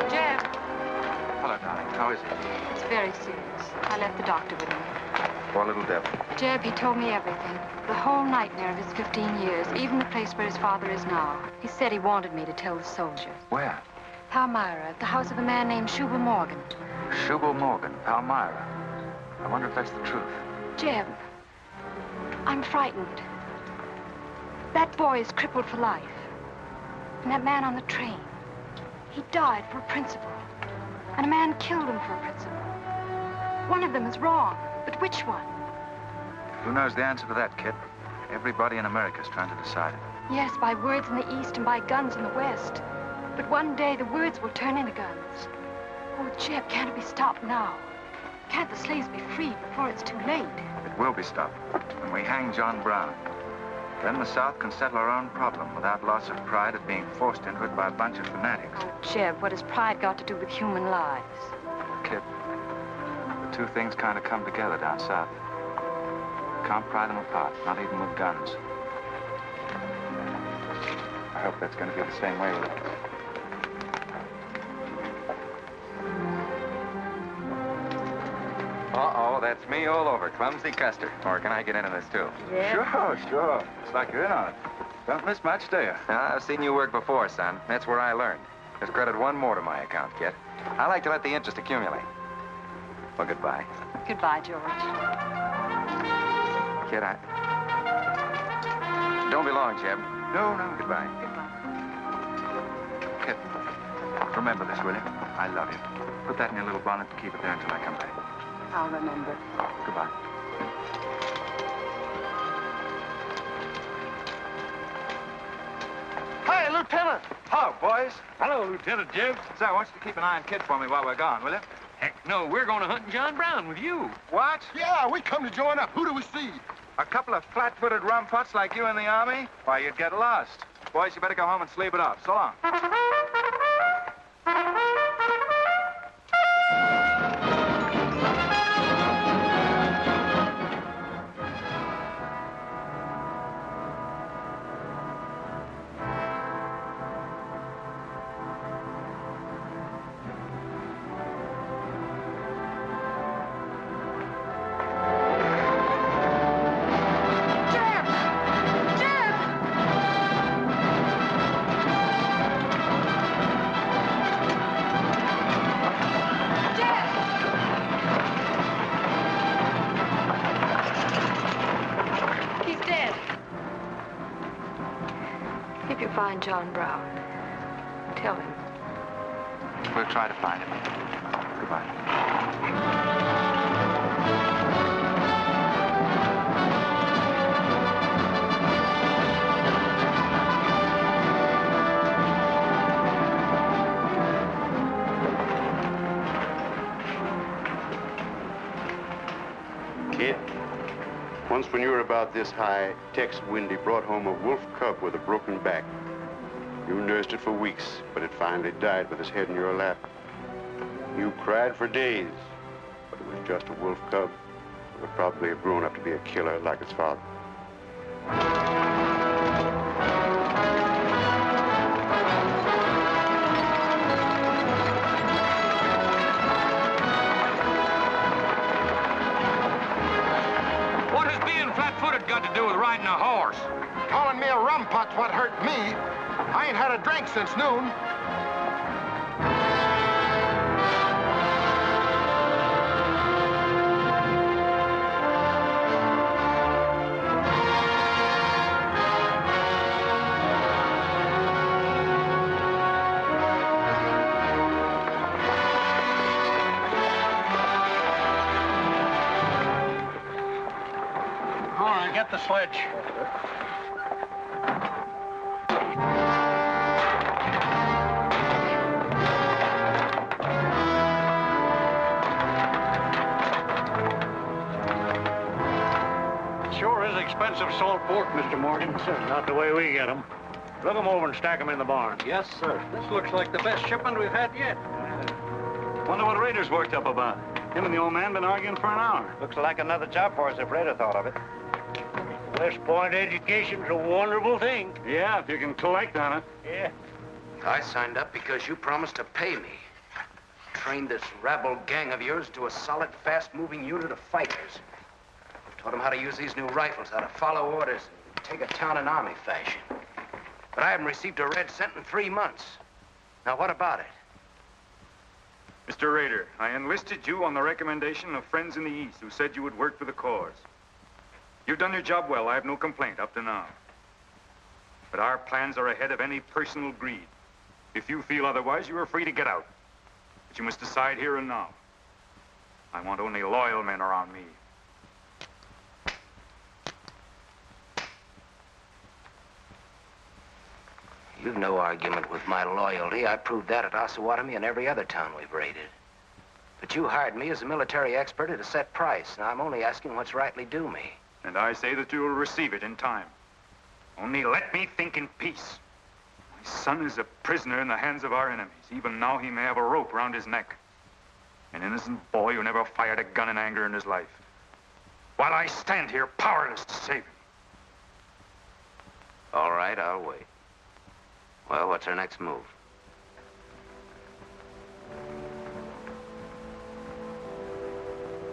[SPEAKER 9] Jeb.
[SPEAKER 3] Hello, darling. How is he?
[SPEAKER 9] It's very serious. I left the doctor with him.
[SPEAKER 3] Poor little devil.
[SPEAKER 9] Jeb, he told me everything. The whole nightmare of his 15 years, even the place where his father is now. He said he wanted me to tell the soldiers.
[SPEAKER 3] Where?
[SPEAKER 9] Palmyra, at the house of a man named Shubal Morgan.
[SPEAKER 3] Shubal Morgan, Palmyra. I wonder if that's the truth.
[SPEAKER 9] Jeb, I'm frightened. That boy is crippled for life. And that man on the train, he died for a principle. And a man killed him for a principle. One of them is wrong, but which one?
[SPEAKER 3] Who knows the answer to that, kid? Everybody in America's trying to decide it.
[SPEAKER 9] Yes, by words in the East and by guns in the West. But one day the words will turn into guns. Oh, Jeb, can't it be stopped now? Can't the slaves be freed before it's too late?
[SPEAKER 3] It will be stopped when we hang John Brown. Then the South can settle our own problem without loss of pride at being forced into it by a bunch of fanatics.
[SPEAKER 9] Oh, Jeb, what has pride got to do with human lives?
[SPEAKER 3] Kid, the two things kind of come together down south. Can't pry them apart, not even with guns. I hope that's going to be the same way with it.
[SPEAKER 2] Uh-oh, that's me all over, Clumsy Custer. Or can I get into this, too?
[SPEAKER 3] Yeah. Sure. It's like you're in on it. Don't miss much, do you?
[SPEAKER 2] I've seen you work before, son. That's where I learned. Just credit one more to my account, kid. I like to let the interest accumulate. Well, goodbye.
[SPEAKER 9] Goodbye, George.
[SPEAKER 2] Kid, don't be long, Jeb.
[SPEAKER 3] No.
[SPEAKER 2] Goodbye.
[SPEAKER 3] Kid, remember this, will you? I love you. Put that in your little bonnet and keep it there until I come back.
[SPEAKER 9] I'll remember.
[SPEAKER 3] Goodbye.
[SPEAKER 10] Hi, Lieutenant.
[SPEAKER 3] Hello, boys.
[SPEAKER 14] Hello, Lieutenant Jeb.
[SPEAKER 3] Say, I want you to keep an eye on Kid for me while we're gone, will you?
[SPEAKER 14] Heck, no, we're going to hunt John Brown with you.
[SPEAKER 3] What?
[SPEAKER 12] Yeah, we come to join up. Who do we see?
[SPEAKER 3] A couple of flat-footed rumputs like you in the Army? Why, you'd get lost. Boys, you better go home and sleep it off. So long.
[SPEAKER 9] If you find John Brown, tell him.
[SPEAKER 3] We'll try to find him. Goodbye.
[SPEAKER 8] Kid, once when you were about this high, Tex Windy brought home a wolf cub with a broken back. You nursed it for weeks, but it finally died with its head in your lap. You cried for days, but it was just a wolf cub. Would probably have grown up to be a killer like his father.
[SPEAKER 14] What has being flat-footed got to do with riding a horse?
[SPEAKER 12] Calling me a rumput's what hurt me. I ain't had a drink since noon.
[SPEAKER 1] All right, get the sledge. Sure is expensive salt pork, Mr. Morgan.
[SPEAKER 5] Not the way we get them. Look them over and stack them in the barn.
[SPEAKER 1] Yes, sir. This looks like the best shipment we've had yet.
[SPEAKER 5] Wonder what Rader's worked up about. Him and the old man been arguing for an hour.
[SPEAKER 1] Looks like another job for us if Raider thought of it.
[SPEAKER 5] West Point education's a wonderful thing. Yeah, if you can collect on it.
[SPEAKER 1] Yeah.
[SPEAKER 4] I signed up because you promised to pay me. Trained this rabble gang of yours to a solid, fast-moving unit of fighters. Taught them how to use these new rifles, how to follow orders, and take a town in army fashion. But I haven't received a red cent in 3 months. Now, what about it?
[SPEAKER 13] Mr. Rader, I enlisted you on the recommendation of friends in the East who said you would work for the cause. You've done your job well. I have no complaint up to now. But our plans are ahead of any personal greed. If you feel otherwise, you are free to get out. But you must decide here and now. I want only loyal men around me.
[SPEAKER 4] You've no argument with my loyalty. I proved that at Osawatomie and every other town we've raided. But you hired me as a military expert at a set price. Now, I'm only asking what's rightly due me.
[SPEAKER 13] And I say that you will receive it in time. Only let me think in peace. My son is a prisoner in the hands of our enemies. Even now he may have a rope around his neck. An innocent boy who never fired a gun in anger in his life. While I stand here powerless to save him.
[SPEAKER 4] All right, I'll wait. Well, what's our next move?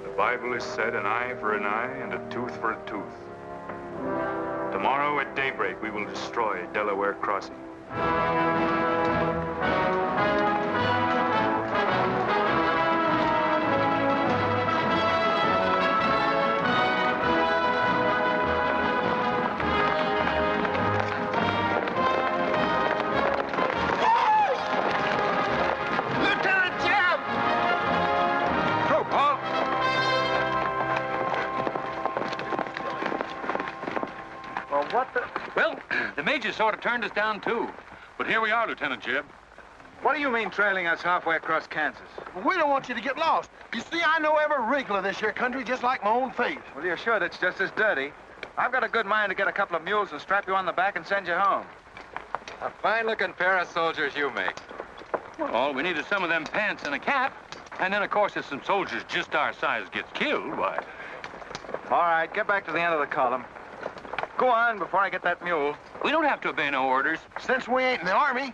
[SPEAKER 13] The Bible has said an eye for an eye and a tooth for a tooth. Tomorrow at daybreak, we will destroy Delaware Crossing.
[SPEAKER 14] Well, the major sort of turned us down, too. But here we are, Lieutenant Jeb.
[SPEAKER 2] What do you mean trailing us halfway across Kansas?
[SPEAKER 12] We don't want you to get lost. You see, I know every wrinkle of this here country just like my own face.
[SPEAKER 2] Well, you're sure that's just as dirty? I've got a good mind to get a couple of mules and strap you on the back and send you home. A fine-looking pair of soldiers you make.
[SPEAKER 14] Well, all we need is some of them pants and a cap. And then, of course, if some soldiers just our size gets killed, why...
[SPEAKER 2] All right, get back to the end of the column. Go on before I get that mule.
[SPEAKER 14] We don't have to obey no orders.
[SPEAKER 12] Since we ain't in the army.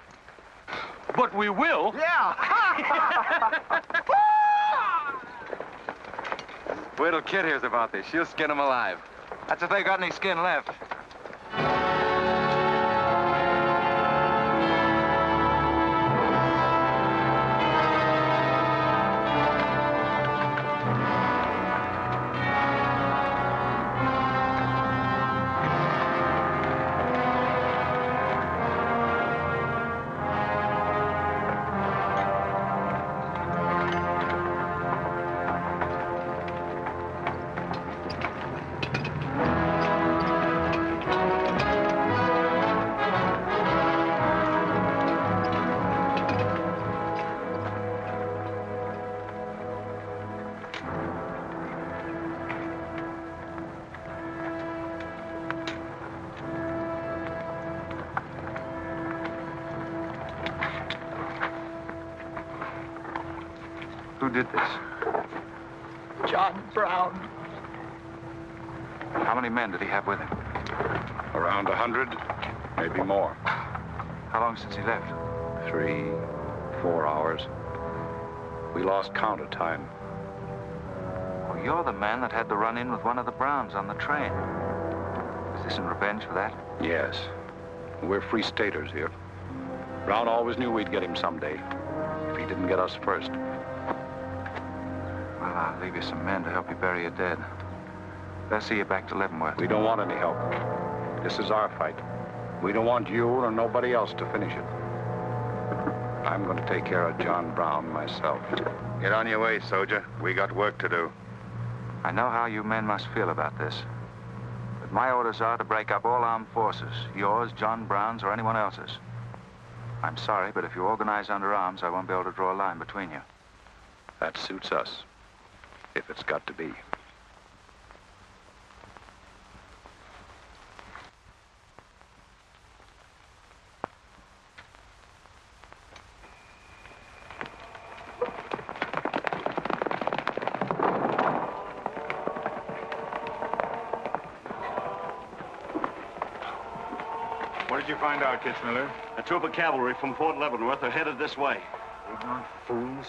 [SPEAKER 14] But we will.
[SPEAKER 12] Yeah.
[SPEAKER 2] Wait till Kid hears about this. She'll skin him alive. That's if they got any skin left. Who did this?
[SPEAKER 7] John Brown.
[SPEAKER 3] How many men did he have with him?
[SPEAKER 18] Around 100, maybe more.
[SPEAKER 3] How long since he left?
[SPEAKER 18] 3, 4 hours. We lost count of time.
[SPEAKER 3] Well, you're the man that had the run-in with one of the Browns on the train. Is this in revenge for that?
[SPEAKER 18] Yes. We're free staters here. Brown always knew we'd get him someday, if he didn't get us first.
[SPEAKER 3] Well, I'll leave you some men to help you bury your dead. They'll see you back to Leavenworth.
[SPEAKER 18] We don't want any help. This is our fight. We don't want you or nobody else to finish it. I'm going to take care of John Brown myself.
[SPEAKER 8] Get on your way, soldier. We got work to do.
[SPEAKER 3] I know how you men must feel about this. But my orders are to break up all armed forces. Yours, John Brown's, or anyone else's. I'm sorry, but if you organize under arms, I won't be able to draw a line between you.
[SPEAKER 18] That suits us, if it's got to be.
[SPEAKER 13] What did you find out, Kitzmiller?
[SPEAKER 5] A troop of cavalry from Fort Leavenworth are headed this way.
[SPEAKER 13] Ignorant fools.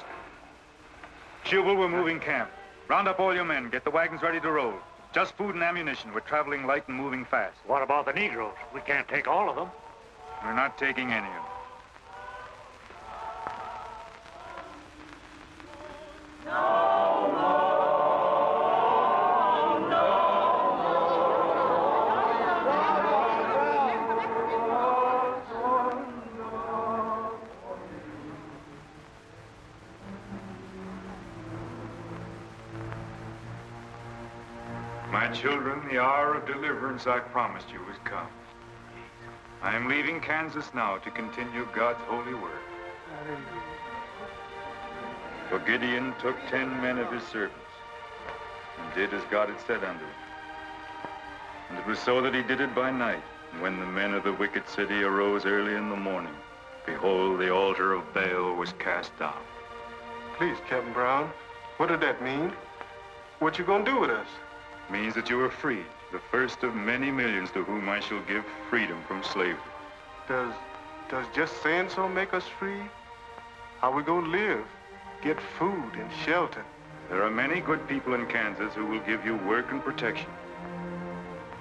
[SPEAKER 13] Jubal, we're moving camp. Round up all your men. Get the wagons ready to roll. Just food and ammunition. We're traveling light and moving fast.
[SPEAKER 10] What about the Negroes? We can't take all of them.
[SPEAKER 13] We're not taking any of them. My children, the hour of deliverance I promised you has come. I am leaving Kansas now to continue God's holy work. For Gideon took 10 men of his servants and did as God had said unto him. And it was so that he did it by night. And when the men of the wicked city arose early in the morning, behold, the altar of Baal was cast down.
[SPEAKER 19] Please, Captain Brown, what did that mean? What you gonna do with us?
[SPEAKER 13] Means that you are free, the first of many millions to whom I shall give freedom from slavery.
[SPEAKER 19] Does just saying so make us free? How we gonna live? Get food and shelter?
[SPEAKER 13] There are many good people in Kansas who will give you work and protection.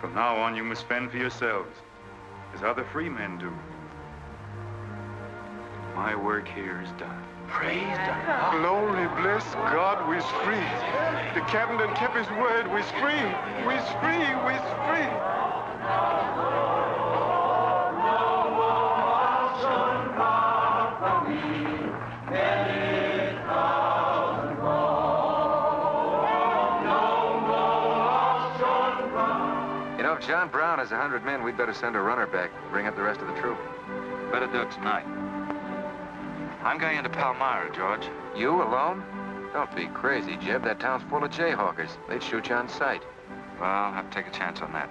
[SPEAKER 13] From now on, you must fend for yourselves, as other free men do. My work here is done.
[SPEAKER 19] Praise God. Glory, bless God, we's free. The captain done kept his word, we's free. We's free, we's free.
[SPEAKER 2] You know, if John Brown has 100 men, we'd better send a runner back, bring up the rest of the troop.
[SPEAKER 3] Better do it tonight. I'm going into Palmyra, George.
[SPEAKER 2] You alone? Don't be crazy, Jeb. That town's full of jayhawkers. They'd shoot you on sight.
[SPEAKER 3] Well, I'll have to take a chance on that.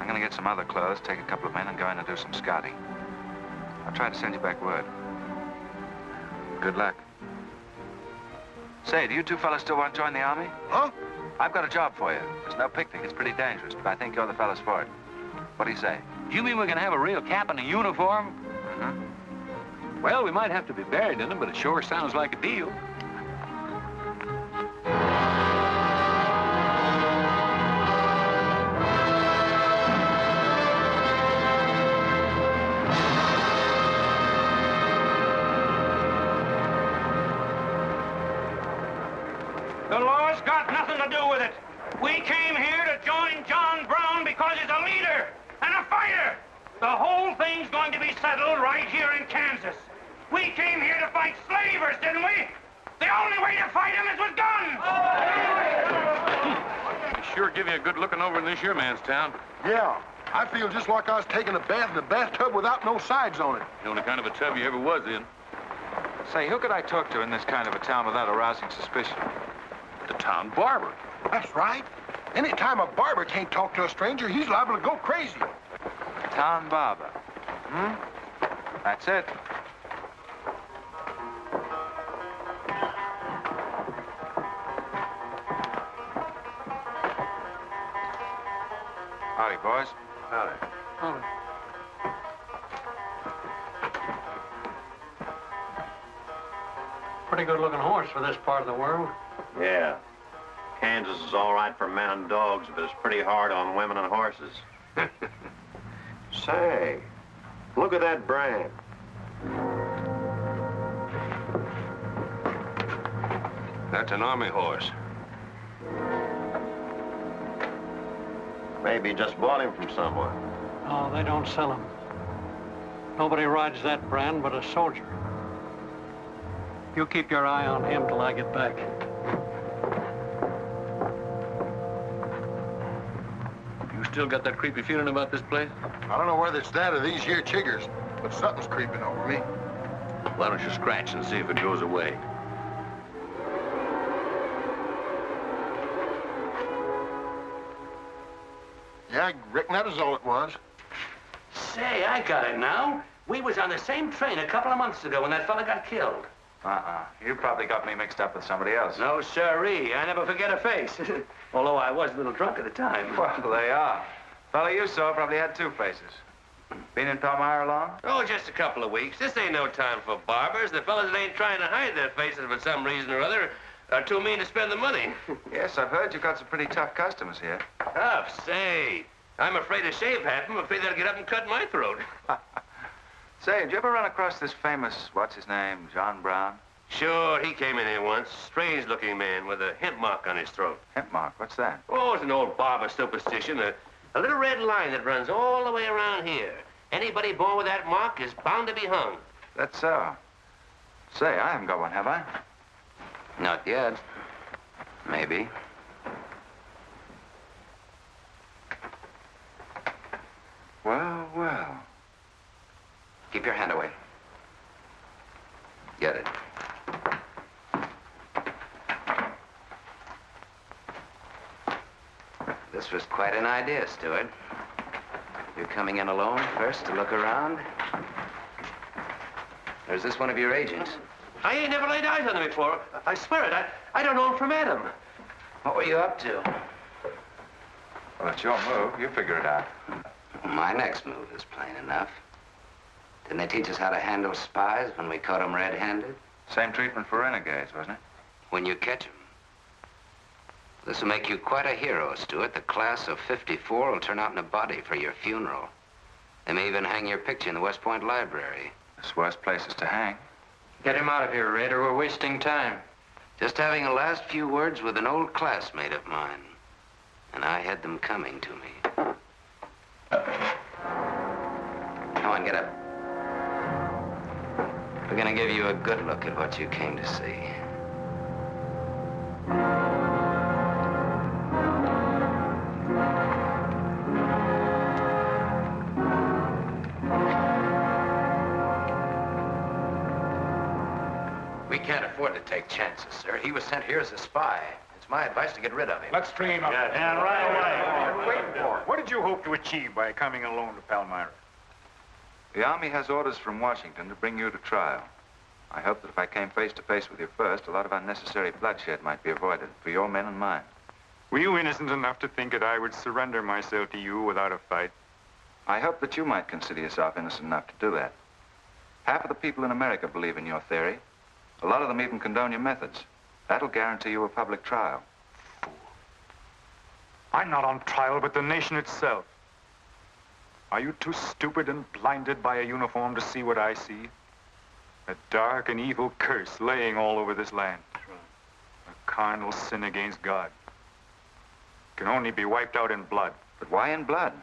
[SPEAKER 3] I'm going to get some other clothes, take a couple of men, and go in and do some scouting. I'll try to send you back word.
[SPEAKER 2] Good luck.
[SPEAKER 3] Say, do you two fellas still want to join the Army?
[SPEAKER 12] Huh?
[SPEAKER 3] I've got a job for you. There's no picnic. It's pretty dangerous, but I think you're the fellas for it. What do you say?
[SPEAKER 14] You mean we're gonna have a real cap and a uniform?
[SPEAKER 3] Mm-hmm.
[SPEAKER 14] Well, we might have to be buried in them, but it sure sounds like a deal.
[SPEAKER 10] The law's got nothing to do with it. We came here to join John Brown because he's a leader and a fighter. The whole thing's going to be settled right here in Kansas. We came here to fight slavers, didn't we? The only way to fight them is with guns.
[SPEAKER 14] They sure give you a good looking over in this here man's town.
[SPEAKER 12] Yeah, I feel just like I was taking a bath in a bathtub without no sides on it.
[SPEAKER 14] The only kind of a tub you ever was in.
[SPEAKER 3] Say, who could I talk to in this kind of a town without arousing suspicion?
[SPEAKER 14] The town barber.
[SPEAKER 12] That's right. Anytime a barber can't talk to a stranger, he's liable to go crazy.
[SPEAKER 3] Town barber. Hmm? That's it.
[SPEAKER 2] Howdy, boys.
[SPEAKER 5] Howdy. Pretty good-looking horse for this part of the world.
[SPEAKER 20] Yeah. Kansas is all right for men and dogs, but it's pretty hard on women and horses. Say, look at that brand.
[SPEAKER 6] That's an army horse.
[SPEAKER 20] Maybe you just bought him from someone.
[SPEAKER 5] Oh, they don't sell them. Nobody rides that brand but a soldier. You keep your eye on him till I get back.
[SPEAKER 14] You still got that creepy feeling about this place?
[SPEAKER 12] I don't know whether it's that or these here chiggers, but something's creeping over me.
[SPEAKER 14] Why don't you scratch and see if it goes away?
[SPEAKER 12] Yeah, I reckon that is all it was.
[SPEAKER 21] Say, I got it now. We was on the same train a couple of months ago when that fella got killed.
[SPEAKER 3] You probably got me mixed up with somebody else.
[SPEAKER 21] No, sirree. I never forget a face. Although I was a little drunk at the time.
[SPEAKER 3] Well, they are. Fella you saw probably had two faces. Been in Palmyra long?
[SPEAKER 21] Oh, just a couple of weeks. This ain't no time for barbers. The fellas that ain't trying to hide their faces for some reason or other are too mean to spend the money.
[SPEAKER 3] Yes, I've heard you've got some pretty tough customers here.
[SPEAKER 21] Tough, say. I'm afraid to shave half of them. I'm afraid they'll get up and cut my throat.
[SPEAKER 3] Say, did you ever run across this famous, what's his name, John Brown?
[SPEAKER 21] Sure, he came in here once. Strange-looking man with a hemp mark on his throat.
[SPEAKER 3] Hemp mark? What's that?
[SPEAKER 21] Oh, it's an old barber superstition. A little red line that runs all the way around here. Anybody born with that mark is bound to be hung.
[SPEAKER 3] That's so. Say, I haven't got one, have I?
[SPEAKER 4] Not yet. Maybe.
[SPEAKER 3] Well, well.
[SPEAKER 4] Keep your hand away. Get it. This was quite an idea, Stuart. You're coming in alone first to look around? Or is this one of your agents?
[SPEAKER 21] I ain't never laid eyes on him before. I swear it. I don't know him from Adam.
[SPEAKER 4] What were you up to?
[SPEAKER 3] Well, it's your move. You figure it out.
[SPEAKER 4] My next move is plain enough. Didn't they teach us how to handle spies when we caught them red-handed?
[SPEAKER 3] Same treatment for renegades, wasn't it?
[SPEAKER 4] When you catch them. This will make you quite a hero, Stuart. The class of '54 will turn out in a body for your funeral. They may even hang your picture in the West Point Library.
[SPEAKER 3] There's worse places to hang.
[SPEAKER 11] Get him out of here, Red, or we're wasting time.
[SPEAKER 4] Just having a last few words with an old classmate of mine. And I had them coming to me. Come on, get up. We're gonna give you a good look at what you came to see. We can't afford to take chances, sir. He was sent here as a spy. It's my advice to get rid of him.
[SPEAKER 13] Let's train up.
[SPEAKER 20] And right away.
[SPEAKER 13] Wait for it. What did you hope to achieve by coming alone to Palmyra?
[SPEAKER 3] The Army has orders from Washington to bring you to trial. I hope that if I came face to face with you first, a lot of unnecessary bloodshed might be avoided for your men and mine.
[SPEAKER 13] Were you innocent enough to think that I would surrender myself to you without a fight?
[SPEAKER 3] I hope that you might consider yourself innocent enough to do that. Half of the people in America believe in your theory. A lot of them even condone your methods. That'll guarantee you a public trial.
[SPEAKER 13] Fool. I'm not on trial, but the nation itself. Are you too stupid and blinded by a uniform to see what I see? A dark and evil curse laying all over this land. A carnal sin against God. Can only be wiped out in blood.
[SPEAKER 3] But why in blood?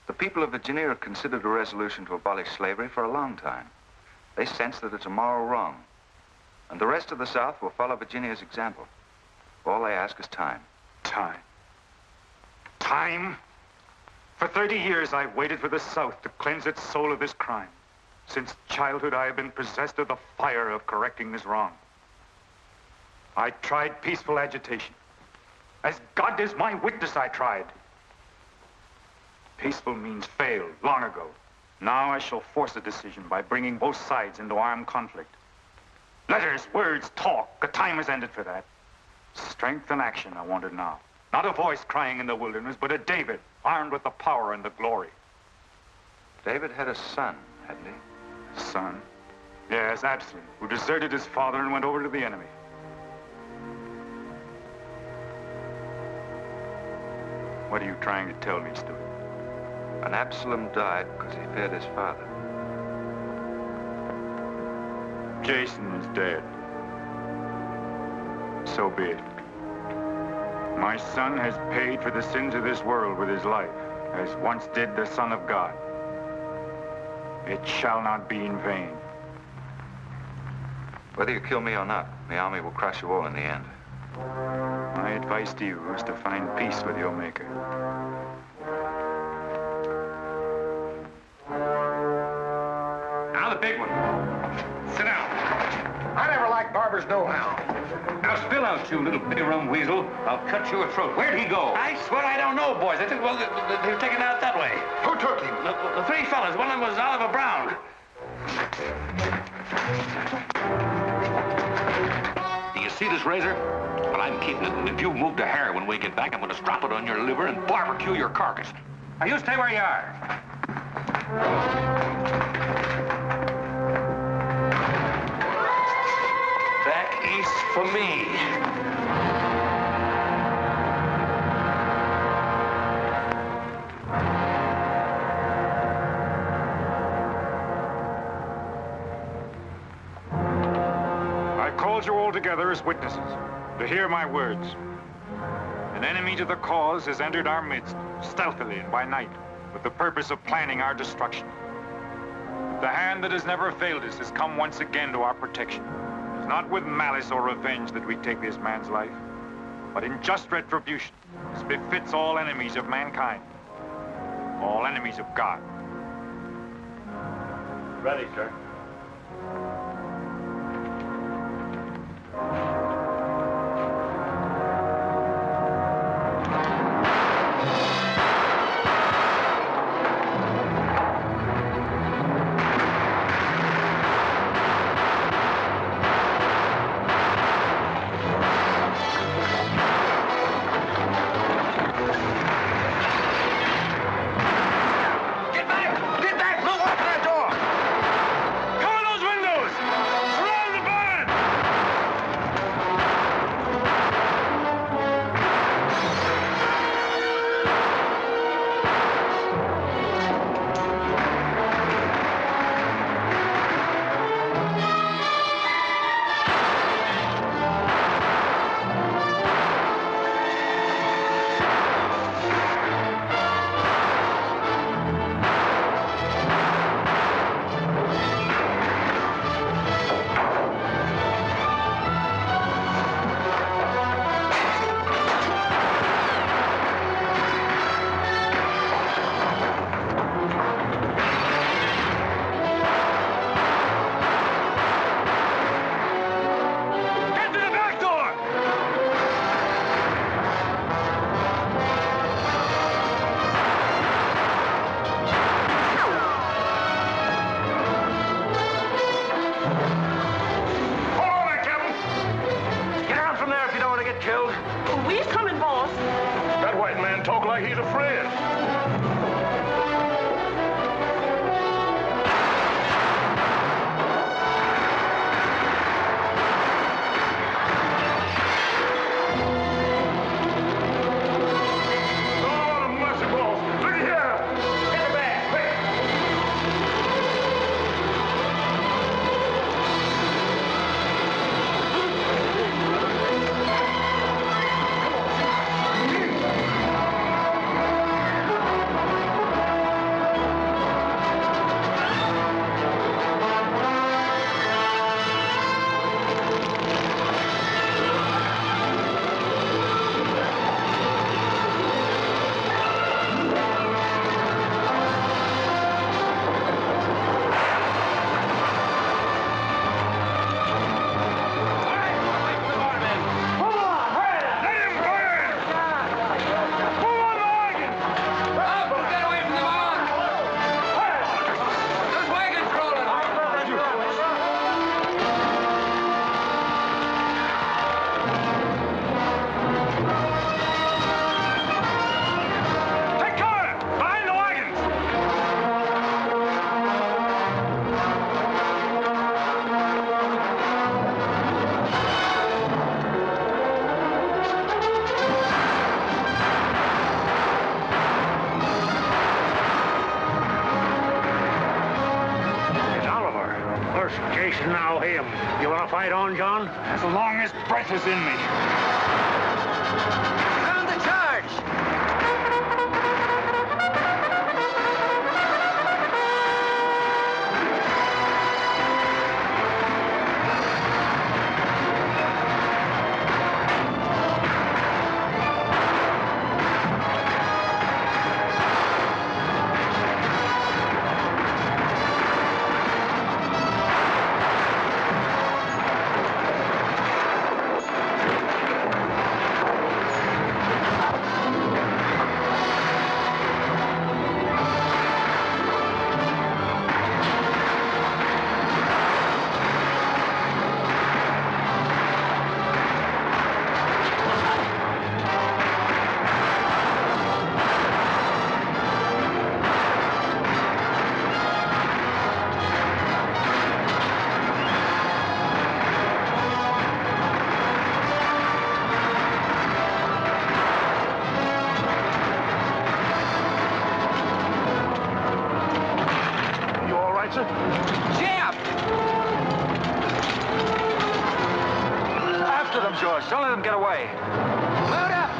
[SPEAKER 3] The people of Virginia have considered a resolution to abolish slavery for a long time. They sense that it's a moral wrong. And the rest of the South will follow Virginia's example. All they ask is time.
[SPEAKER 13] Time? Time? For 30 years, I've waited for the South to cleanse its soul of this crime. Since childhood, I have been possessed of the fire of correcting this wrong. I tried peaceful agitation. As God is my witness, I tried. Peaceful means failed long ago. Now I shall force a decision by bringing both sides into armed conflict. Letters, words, talk. The time has ended for that. Strength and action are wanted now. Not a voice crying in the wilderness, but a David, armed with the power and the glory.
[SPEAKER 3] David had a son, hadn't he?
[SPEAKER 13] Son? Yes, Absalom, who deserted his father and went over to the enemy. What are you trying to tell me, Stuart?
[SPEAKER 3] And Absalom died because he feared his father.
[SPEAKER 13] Jason is dead. So be it. My son has paid for the sins of this world with his life, as once did the Son of God. It shall not be in vain.
[SPEAKER 3] Whether you kill me or not, the army will crush you all in the end.
[SPEAKER 13] My advice to you is to find peace with your Maker.
[SPEAKER 14] Now the big one. Sit down.
[SPEAKER 1] I never liked barbers no-how.
[SPEAKER 14] Now spill out, you little bitty rum weasel. I'll cut your throat. Where'd he go? I swear I don't know, boys. I think, well, they were taken out that way.
[SPEAKER 1] Who took him?
[SPEAKER 14] The three fellas. One of them was Oliver Brown. Do you see this razor? Well, I'm keeping it, and if you move to hair when we get back, I'm going to strap it on your liver and barbecue your carcass. Now, you stay where you are. Back east for me.
[SPEAKER 13] I called you all together as witnesses to hear my words. An enemy to the cause has entered our midst, stealthily and by night, with the purpose of planning our destruction. The hand that has never failed us has come once again to our protection. It's not with malice or revenge that we take this man's life, but in just retribution, as befits all enemies of mankind, all enemies of God.
[SPEAKER 20] Ready, sir.
[SPEAKER 10] him. You want to fight on, John?
[SPEAKER 13] As long as breath is in me.
[SPEAKER 7] Sound the charge!
[SPEAKER 3] After them, George. Don't let them get away.
[SPEAKER 7] Load up!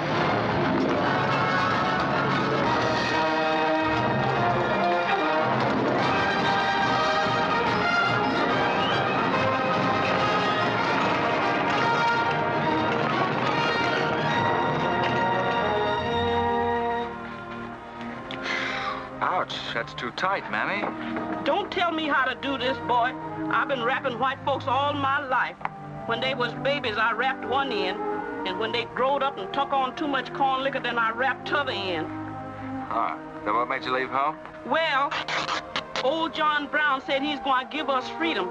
[SPEAKER 3] Ouch, that's too tight, Mammy.
[SPEAKER 16] Don't tell me how to do this, boy. I've been wrapping white folks all my life. When they was babies, I wrapped one end, and when they growed up and took on too much corn liquor, then I wrapped t'other end.
[SPEAKER 3] Ah, that what made you leave home?
[SPEAKER 16] Well, old John Brown said he's going to give us freedom.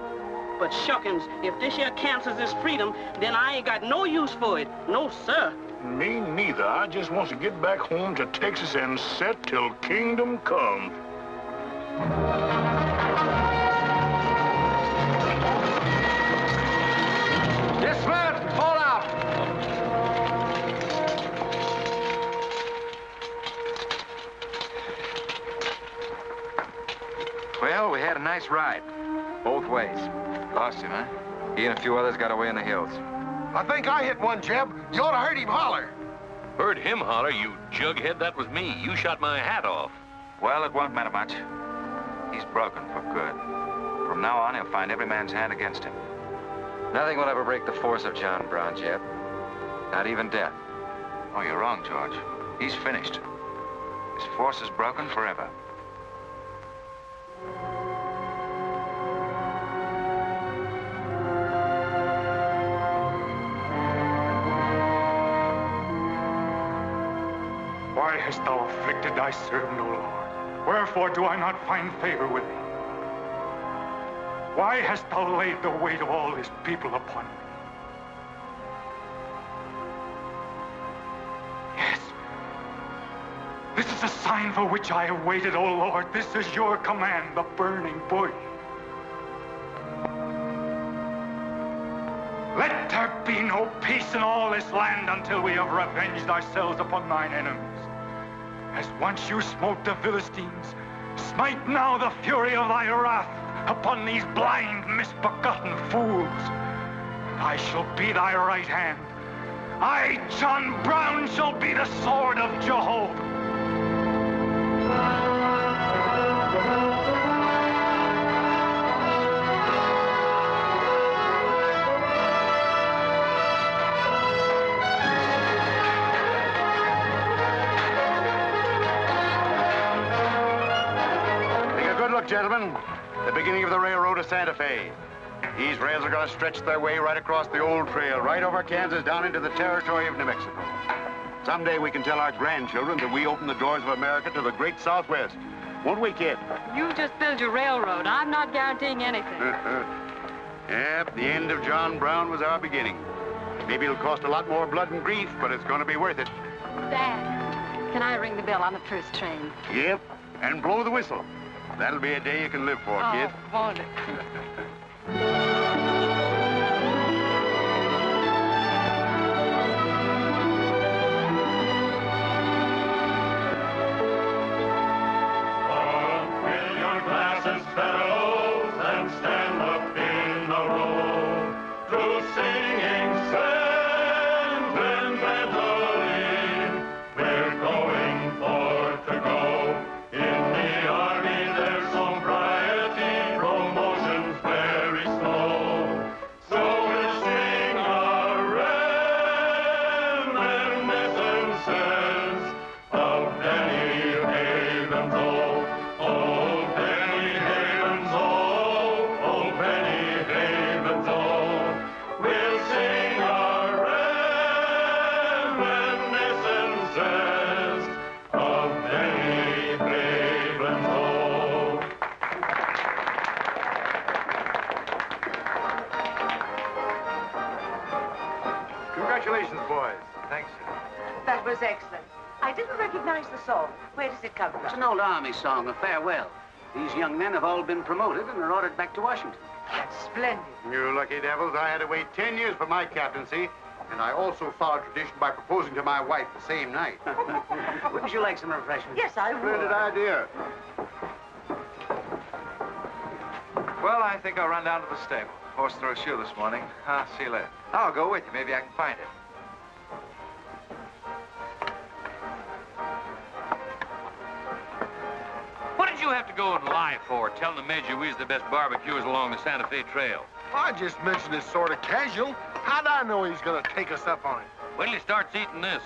[SPEAKER 16] But shuckins, if this here cancels this freedom, then I ain't got no use for it. No, sir.
[SPEAKER 12] Me neither. I just want to get back home to Texas and set till kingdom come.
[SPEAKER 2] Dismount! Fall out!
[SPEAKER 3] Well, we had a nice ride. Both ways. Lost him, huh? He and a few others got away in the hills.
[SPEAKER 12] I think I hit one, Jeb. You ought to heard him holler.
[SPEAKER 5] Heard him holler, you jughead. That was me. You shot my hat off.
[SPEAKER 3] Well, it won't matter much. He's broken for good. From now on, he'll find every man's hand against him.
[SPEAKER 2] Nothing will ever break the force of John Brown, Jeb. Not even death.
[SPEAKER 3] Oh, you're wrong, George. He's finished. His force is broken forever.
[SPEAKER 13] Why hast thou afflicted thy servant, O Lord? Wherefore do I not find favor with thee? Why hast thou laid the weight of all this people upon me? Yes. This is a sign for which I have waited, O Lord. This is your command, the burning bush. Let there be no peace in all this land until we have revenged ourselves upon thine enemies. As once you smote the Philistines, smite now the fury of thy wrath upon these blind, misbegotten fools. And I shall be thy right hand. I, John Brown, shall be the sword of Jehovah.
[SPEAKER 8] Gentlemen, the beginning of the railroad to Santa Fe. These rails are going to stretch their way right across the old trail, right over Kansas, down into the territory of New Mexico. Someday we can tell our grandchildren that we opened the doors of America to the great Southwest. Won't we, kid?
[SPEAKER 22] You just build your railroad. I'm not guaranteeing anything.
[SPEAKER 8] Yep, the end of John Brown was our beginning. Maybe it'll cost a lot more blood and grief, but it's going to be worth it.
[SPEAKER 22] Dad, can I ring the bell on the first train?
[SPEAKER 8] Yep, and blow the whistle. That'll be a day you can live for, kid.
[SPEAKER 22] Won't it?
[SPEAKER 15] Fill your glasses, fellows, and stand up in a row.
[SPEAKER 9] That was excellent. I didn't recognize the song. Where does it come from?
[SPEAKER 17] It's an old Army song, a farewell. These young men have all been promoted and are ordered back to Washington.
[SPEAKER 9] That's splendid.
[SPEAKER 8] You lucky devils, I had to wait 10 years for my captaincy, and I also followed tradition by proposing to my wife the same night.
[SPEAKER 17] Wouldn't you like some refreshment?
[SPEAKER 9] Yes, I would.
[SPEAKER 8] Splendid idea.
[SPEAKER 3] Well, I think I'll run down to the stable. Horse threw a shoe this morning. I'll see you later. I'll go with you. Maybe I can find it.
[SPEAKER 14] What did you have to go and lie for, telling the Major we was the best barbecuers along the Santa Fe Trail?
[SPEAKER 12] I just mentioned it sort of casual. How'd I know he's gonna take us up on it?
[SPEAKER 14] Wait till he starts eating this.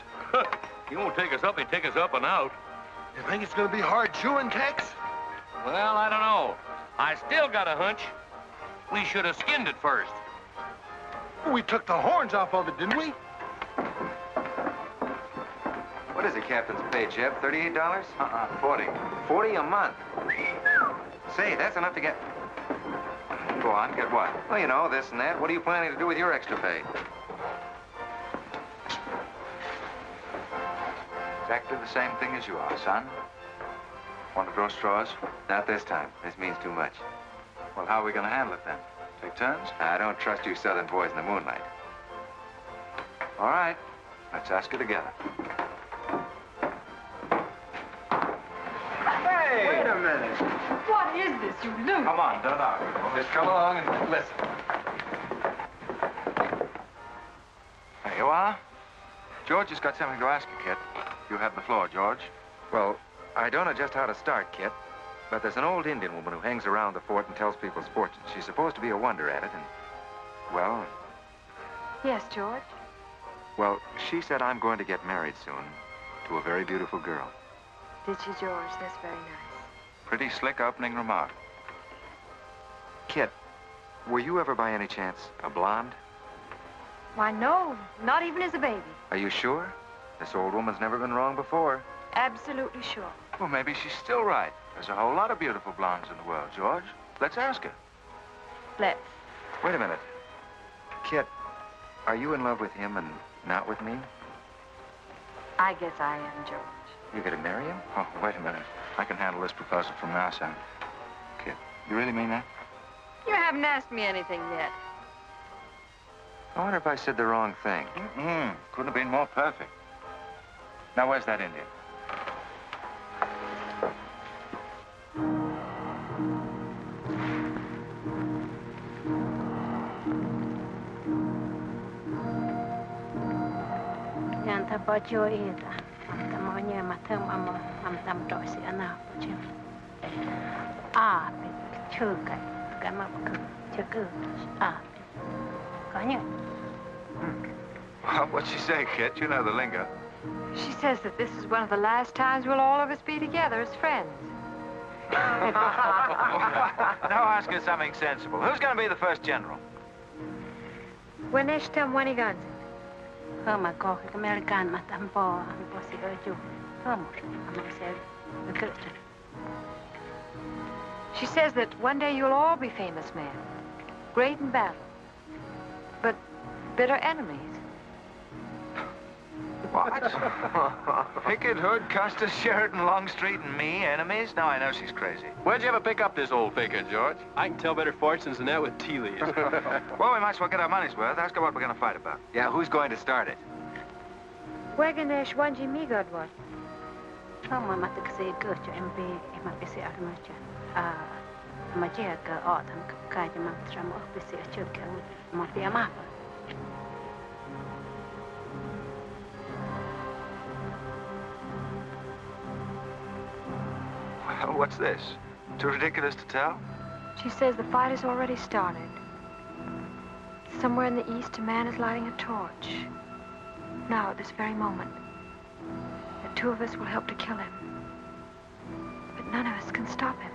[SPEAKER 14] He won't take us up, he'll take us up and out.
[SPEAKER 12] You think it's gonna be hard chewing, Tex?
[SPEAKER 14] Well, I don't know. I still got a hunch. We should have skinned it first.
[SPEAKER 12] We took the horns off of it, didn't we?
[SPEAKER 3] What is the captain's pay, Jeb? $38? 40. 40 a month. Say, that's enough to get... Go on, get what? Well, you know, this and that. What are you planning to do with your extra pay? Exactly the same thing as you are, son. Want to draw straws? Not this time. This means too much. Well, how are we going to handle it, then? Take turns? I don't trust you southern boys in the moonlight. All right. Let's ask her together.
[SPEAKER 9] Hey! Wait a minute. What is this, you loot?
[SPEAKER 3] Come on, don't argue. Just come along and listen. There you are. George has got something to ask you, Kit. You have the floor, George. Well, I don't know just how to start, Kit, but there's an old Indian woman who hangs around the fort and tells people's fortunes. She's supposed to be a wonder at it, and, well...
[SPEAKER 22] Yes, George?
[SPEAKER 3] Well, she said I'm going to get married soon to a very beautiful girl.
[SPEAKER 22] Did she, George? That's very nice.
[SPEAKER 3] Pretty slick opening remark. Kit, were you ever by any chance a blonde?
[SPEAKER 22] Why, no. Not even as a baby.
[SPEAKER 3] Are you sure? This old woman's never been wrong before.
[SPEAKER 22] Absolutely sure.
[SPEAKER 3] Well, maybe she's still right. There's a whole lot of beautiful blondes in the world, George. Let's ask her.
[SPEAKER 22] Let's.
[SPEAKER 3] Wait a minute. Kit, are you in love with him and not with me?
[SPEAKER 22] I guess I am, George.
[SPEAKER 3] You gonna marry him? Oh, wait a minute. I can handle this proposal from now, son. Kit, you really mean that?
[SPEAKER 22] You haven't asked me anything yet.
[SPEAKER 3] I wonder if I said the wrong thing. Couldn't have been more perfect. Now, where's that Indian?
[SPEAKER 22] Yanta bajo ita. Mamanya matam amo mamtam dosi ana bajim. Ah, chuka. Kama buku. Chuku. Ah. Kanya.
[SPEAKER 3] Well, what'd she say, Kit? You know the lingo.
[SPEAKER 22] She says that this is one of the last times we'll all of us be together as friends.
[SPEAKER 3] Now ask her something sensible. Who's going to be the first general?
[SPEAKER 22] When they stem when he guns. Hama ko American matampo ampo si oju. She says that one day you'll all be famous men, great in battle, but bitter enemies.
[SPEAKER 3] What? Pickett, Hood, Custer, Sheridan, Longstreet, and me, enemies? Now I know she's crazy.
[SPEAKER 5] Where'd you ever pick up this old figure, George? I can tell better fortunes than that with tea leaves.
[SPEAKER 3] Well, we might as well get our money's worth. Ask her what we're going to fight about. Yeah, who's going to start it?
[SPEAKER 22] Weganesh wanji mi godwat. Hama matakse gocho MB emapisi armacha. Magia ka autumn kaja mantram opisi achuka mapia mapa.
[SPEAKER 3] Well, what's this? Too ridiculous to tell?
[SPEAKER 22] She says the fight has already started. Somewhere in the east, a man is lighting a torch. Now, at this very moment. The two of us will help to kill him. But none of us can stop him.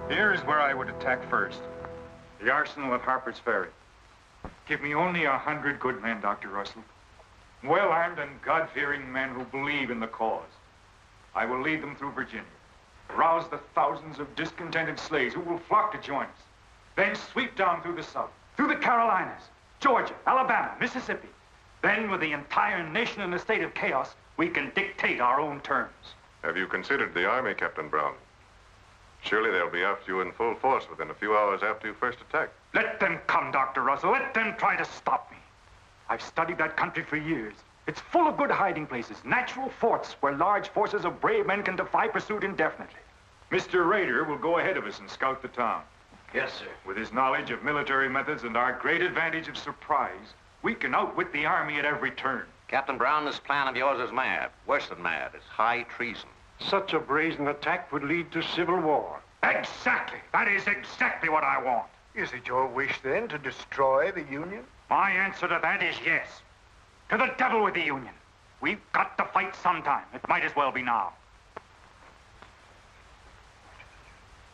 [SPEAKER 13] Here's where I would attack first. The arsenal at Harper's Ferry. Give me only 100 good men, Dr. Russell. Well-armed and God-fearing men who believe in the cause. I will lead them through Virginia. Rouse the thousands of discontented slaves who will flock to join us. Then sweep down through the South, through the Carolinas, Georgia, Alabama, Mississippi. Then, with the entire nation in a state of chaos, we can dictate our own terms.
[SPEAKER 18] Have you considered the Army, Captain Brown? Surely they'll be after you in full force within a few hours after you first attack.
[SPEAKER 13] Let them come, Dr. Russell. Let them try to stop me. I've studied that country for years. It's full of good hiding places, natural forts where large forces of brave men can defy pursuit indefinitely. Mr. Rader will go ahead of us and scout the town.
[SPEAKER 21] Yes, sir.
[SPEAKER 13] With his knowledge of military methods and our great advantage of surprise, we can outwit the Army at every turn.
[SPEAKER 5] Captain Brown, this plan of yours is mad. Worse than mad. It's high treason.
[SPEAKER 10] Such a brazen attack would lead to civil war.
[SPEAKER 13] Exactly. That is exactly what I want.
[SPEAKER 12] Is it your wish, then, to destroy the Union?
[SPEAKER 13] My answer to that is yes. To the devil with the Union. We've got to fight sometime. It might as well be now.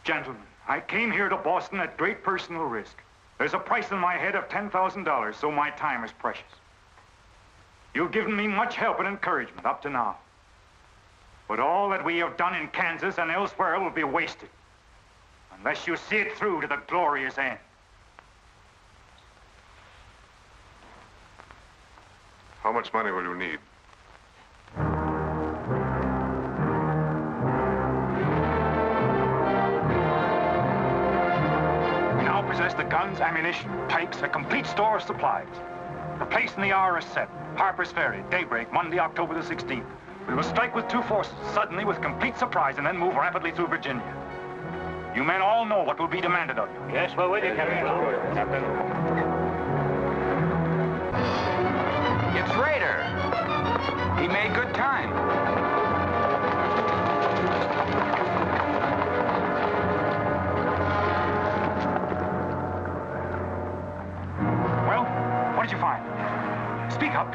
[SPEAKER 13] Gentlemen, I came here to Boston at great personal risk. There's a price on my head of $10,000, so my time is precious. You've given me much help and encouragement up to now. But all that we have done in Kansas and elsewhere will be wasted unless you see it through to the glorious end.
[SPEAKER 18] How much money will you need?
[SPEAKER 13] We now possess the guns, ammunition, tanks, a complete store of supplies. The place and the hour is set. Harper's Ferry, daybreak, Monday, October the 16th. We will strike with 2 forces, suddenly with complete surprise, and then move rapidly through Virginia. You men all know what will be demanded of you.
[SPEAKER 17] Yes, we're with you, Captain.
[SPEAKER 2] It's Rader. He made good time.
[SPEAKER 13] Well, what did you find? Speak up.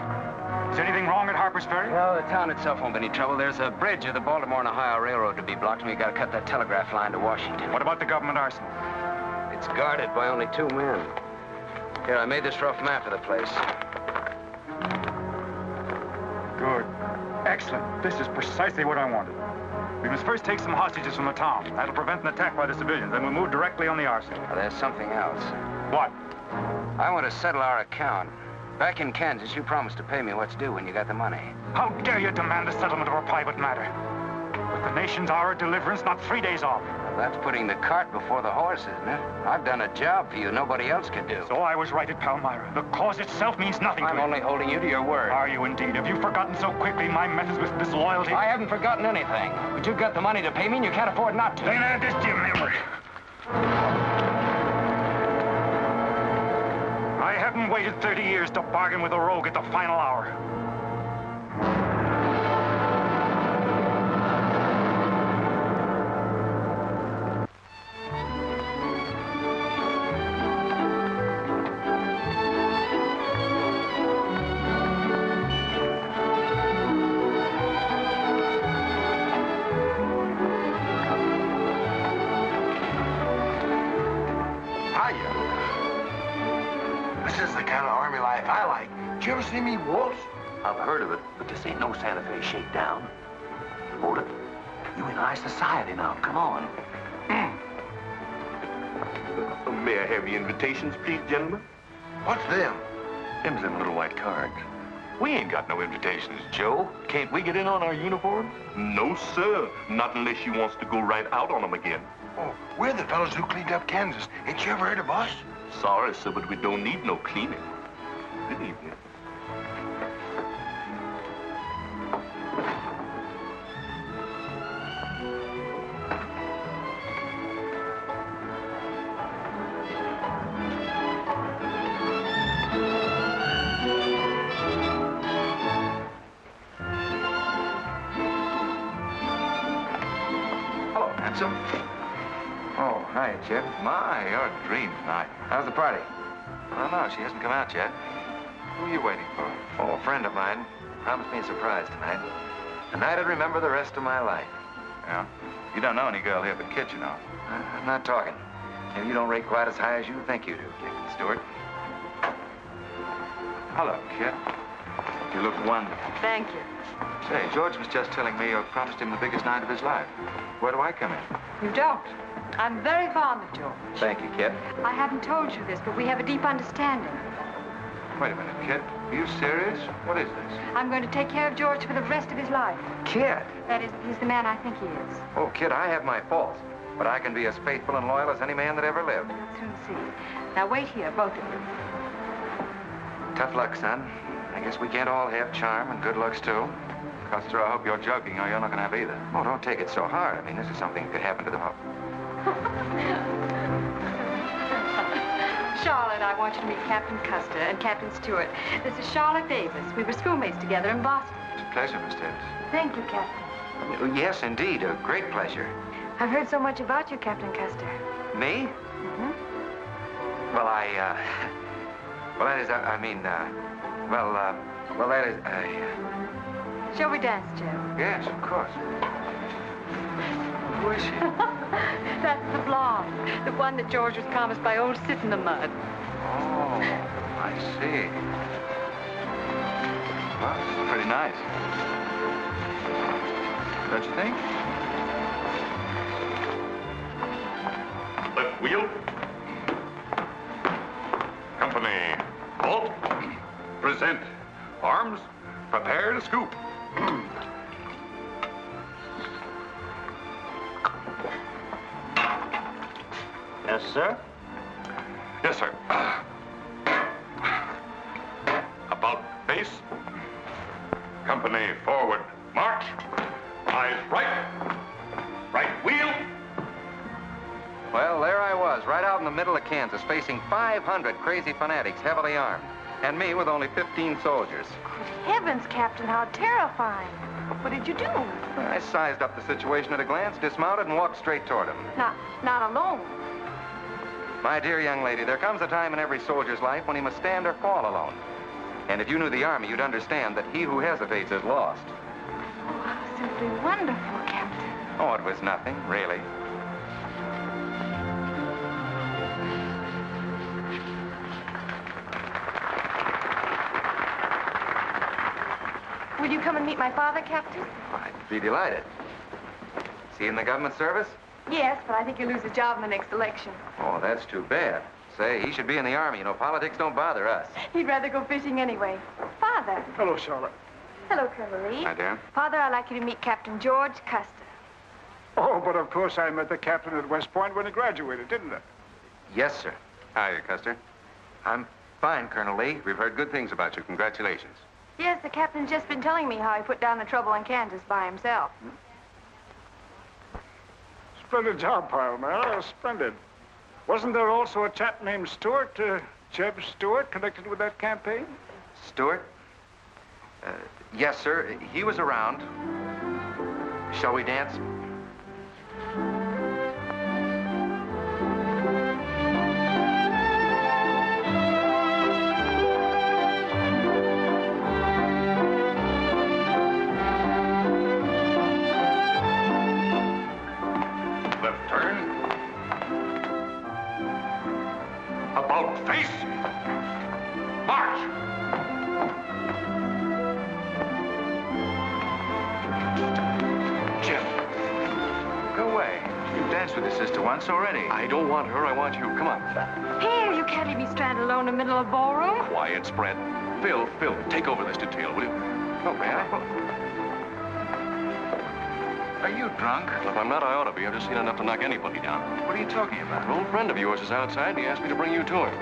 [SPEAKER 13] Is anything wrong at Harper's Ferry?
[SPEAKER 17] Well, the town itself won't be any trouble. There's a bridge of the Baltimore and Ohio Railroad to be blocked, and we gotta cut that telegraph line to Washington.
[SPEAKER 13] What about the government arsenal?
[SPEAKER 17] It's guarded by only 2 men. Here, I made this rough map of the place.
[SPEAKER 13] Good. Excellent. This is precisely what I wanted. We must first take some hostages from the town. That'll prevent an attack by the civilians. Then we'll move directly on the arsenal.
[SPEAKER 17] Well, there's something else.
[SPEAKER 13] What?
[SPEAKER 17] I want to settle our account. Back in Kansas, you promised to pay me what's due when you got the money.
[SPEAKER 13] How dare you demand a settlement of a private matter? With the nation's hour of deliverance not 3 days off.
[SPEAKER 17] Well, that's putting the cart before the horse, isn't it? I've done a job for you nobody else could do.
[SPEAKER 13] So I was right at Palmyra. The cause itself means nothing to
[SPEAKER 17] I'm
[SPEAKER 13] you.
[SPEAKER 17] only holding you to your word.
[SPEAKER 13] Are you indeed? Have you forgotten so quickly my methods with disloyalty?
[SPEAKER 17] I haven't forgotten anything. But you've got the money to pay me and you can't afford not to.
[SPEAKER 13] Then add this to your memory. I haven't waited 30 years to bargain with a rogue at the final hour.
[SPEAKER 12] Did you ever see me waltz?
[SPEAKER 5] I've heard of it, but this ain't no Santa Fe shakedown. Hold it. You in high society now. Come on.
[SPEAKER 8] May I have your invitations, please, gentlemen?
[SPEAKER 12] What's them?
[SPEAKER 8] Them's them little white cards. We ain't got no invitations, Joe. Can't we get in on our uniforms? No, sir. Not unless you wants to go right out on them again.
[SPEAKER 12] Oh, we're the fellows who cleaned up Kansas. Ain't you ever heard of us?
[SPEAKER 8] Sorry, sir, but we don't need no cleaning. Good evening.
[SPEAKER 3] Hello, handsome. Oh, hi, Chip. My, you're a dream tonight.
[SPEAKER 4] How's the party?
[SPEAKER 3] I don't know. She hasn't come out yet. Who are you waiting for?
[SPEAKER 4] Oh, a friend of mine promised me a surprise tonight. A night I'd remember the rest of my life.
[SPEAKER 3] Yeah? You don't know any girl here but Kit, you know.
[SPEAKER 4] I'm not talking. Maybe you don't rate quite as high as you think you do, Captain Stewart.
[SPEAKER 3] Hello, Kit. You look wonderful.
[SPEAKER 22] Thank you.
[SPEAKER 3] Say, George was just telling me you promised him the biggest night of his life. Where do I come in?
[SPEAKER 22] You don't. I'm very fond of George.
[SPEAKER 3] Thank you, Kit.
[SPEAKER 22] I haven't told you this, but we have a deep understanding.
[SPEAKER 3] Wait a minute, Kit. Are you serious? What is this?
[SPEAKER 22] I'm going to take care of George for the rest of his life.
[SPEAKER 3] Kit!
[SPEAKER 22] That is, he's the man I think he is.
[SPEAKER 3] Oh, Kit, I have my faults. But I can be as faithful and loyal as any man that ever lived.
[SPEAKER 22] You'll soon see. Now wait here, both of you.
[SPEAKER 3] Tough luck, son. I guess we can't all have charm and good looks, too. Custer, I hope you're joking, or you're not going to have either. Oh, don't take it so hard. I mean, this is something that could happen to the whole...
[SPEAKER 22] Charlotte, I want you to meet Captain Custer and Captain Stewart. This is Charlotte Davis. We were schoolmates together in Boston.
[SPEAKER 3] It's a pleasure, Miss Davis.
[SPEAKER 22] Thank you, Captain.
[SPEAKER 3] Oh, yes, indeed. A great pleasure.
[SPEAKER 22] I've heard so much about you, Captain Custer.
[SPEAKER 3] Me?
[SPEAKER 22] Mm-hmm.
[SPEAKER 3] Well, well, that is, well, that is,
[SPEAKER 22] Shall we dance, Joe?
[SPEAKER 3] Yes, of course. Who is she?
[SPEAKER 22] That's the blonde. The one that George was promised by old Sit in the Mud.
[SPEAKER 3] Oh, I see. Well, it's pretty nice. Don't you think?
[SPEAKER 18] Left wheel. Company. Halt. Present. Arms. Prepare to scoop.
[SPEAKER 20] Yes, sir?
[SPEAKER 18] Yes, sir. About face. Company forward. March. Eyes right. Right wheel.
[SPEAKER 3] Well, there I was, right out in the middle of Kansas, facing 500 crazy fanatics, heavily armed. And me with only 15 soldiers.
[SPEAKER 22] Heavens, Captain, how terrifying. What did you do?
[SPEAKER 3] I sized up the situation at a glance, dismounted, and walked straight toward him.
[SPEAKER 22] Not alone.
[SPEAKER 3] My dear young lady, there comes a time in every soldier's life when he must stand or fall alone. And if you knew the Army, you'd understand that he who hesitates is lost.
[SPEAKER 22] Oh, how simply wonderful, Captain.
[SPEAKER 3] Oh, it was nothing, really.
[SPEAKER 22] Will you come and meet my father, Captain?
[SPEAKER 3] I'd be delighted. Is he in the government service?
[SPEAKER 22] Yes, but I think he'll lose his job in the next election.
[SPEAKER 3] Oh, that's too bad. Say, he should be in the Army. You know, politics don't bother us.
[SPEAKER 22] He'd rather go fishing anyway. Father.
[SPEAKER 10] Hello, Charlotte.
[SPEAKER 22] Hello, Colonel Lee.
[SPEAKER 3] Hi, dear.
[SPEAKER 22] Father, I'd like you to meet Captain George Custer.
[SPEAKER 10] Oh, but of course I met the captain at West Point when he graduated, didn't I?
[SPEAKER 3] Yes, sir.
[SPEAKER 2] Hi, Custer.
[SPEAKER 3] I'm fine, Colonel Lee.
[SPEAKER 2] We've heard good things about you. Congratulations.
[SPEAKER 22] Yes, the captain's just been telling me how he put down the trouble in Kansas by himself.
[SPEAKER 10] Splendid job, pile, man. Oh, splendid. Wasn't there also a chap named Stewart, Jeb Stewart, connected with that campaign?
[SPEAKER 3] Stewart? Yes, sir. He was around. Shall we dance?
[SPEAKER 18] Left turn. About face. March.
[SPEAKER 3] Jim. Go away. You've danced with your sister once already.
[SPEAKER 5] I don't want her. I want you. Come on.
[SPEAKER 22] Here, you can't leave me stranded alone in the middle of the ballroom.
[SPEAKER 5] Quiet, spread. Phil, take over this detail, will you?
[SPEAKER 3] Oh, may I? Are you drunk?
[SPEAKER 5] If I'm not, I ought to be. I've just seen enough to knock anybody down.
[SPEAKER 3] What are you talking about?
[SPEAKER 5] An old friend of yours is outside, and he asked me to bring you to him.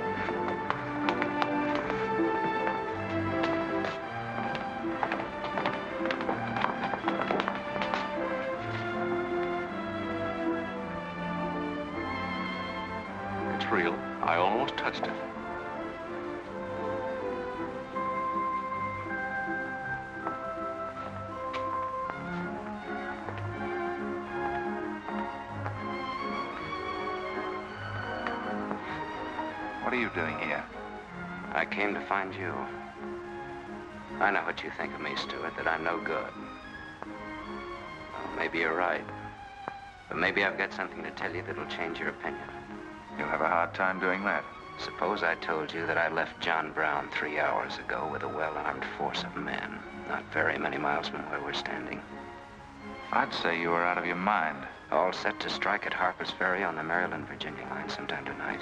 [SPEAKER 5] It's real. I almost touched it.
[SPEAKER 3] What are you doing here?
[SPEAKER 4] I came to find you. I know what you think of me, Stewart, that I'm no good. Well, maybe you're right. But maybe I've got something to tell you that'll change your opinion.
[SPEAKER 3] You'll have a hard time doing that.
[SPEAKER 4] Suppose I told you that I left John Brown 3 hours ago with a well-armed force of men, not very many miles from where we're standing.
[SPEAKER 3] I'd say you were out of your mind.
[SPEAKER 4] All set to strike at Harper's Ferry on the Maryland-Virginia line sometime tonight.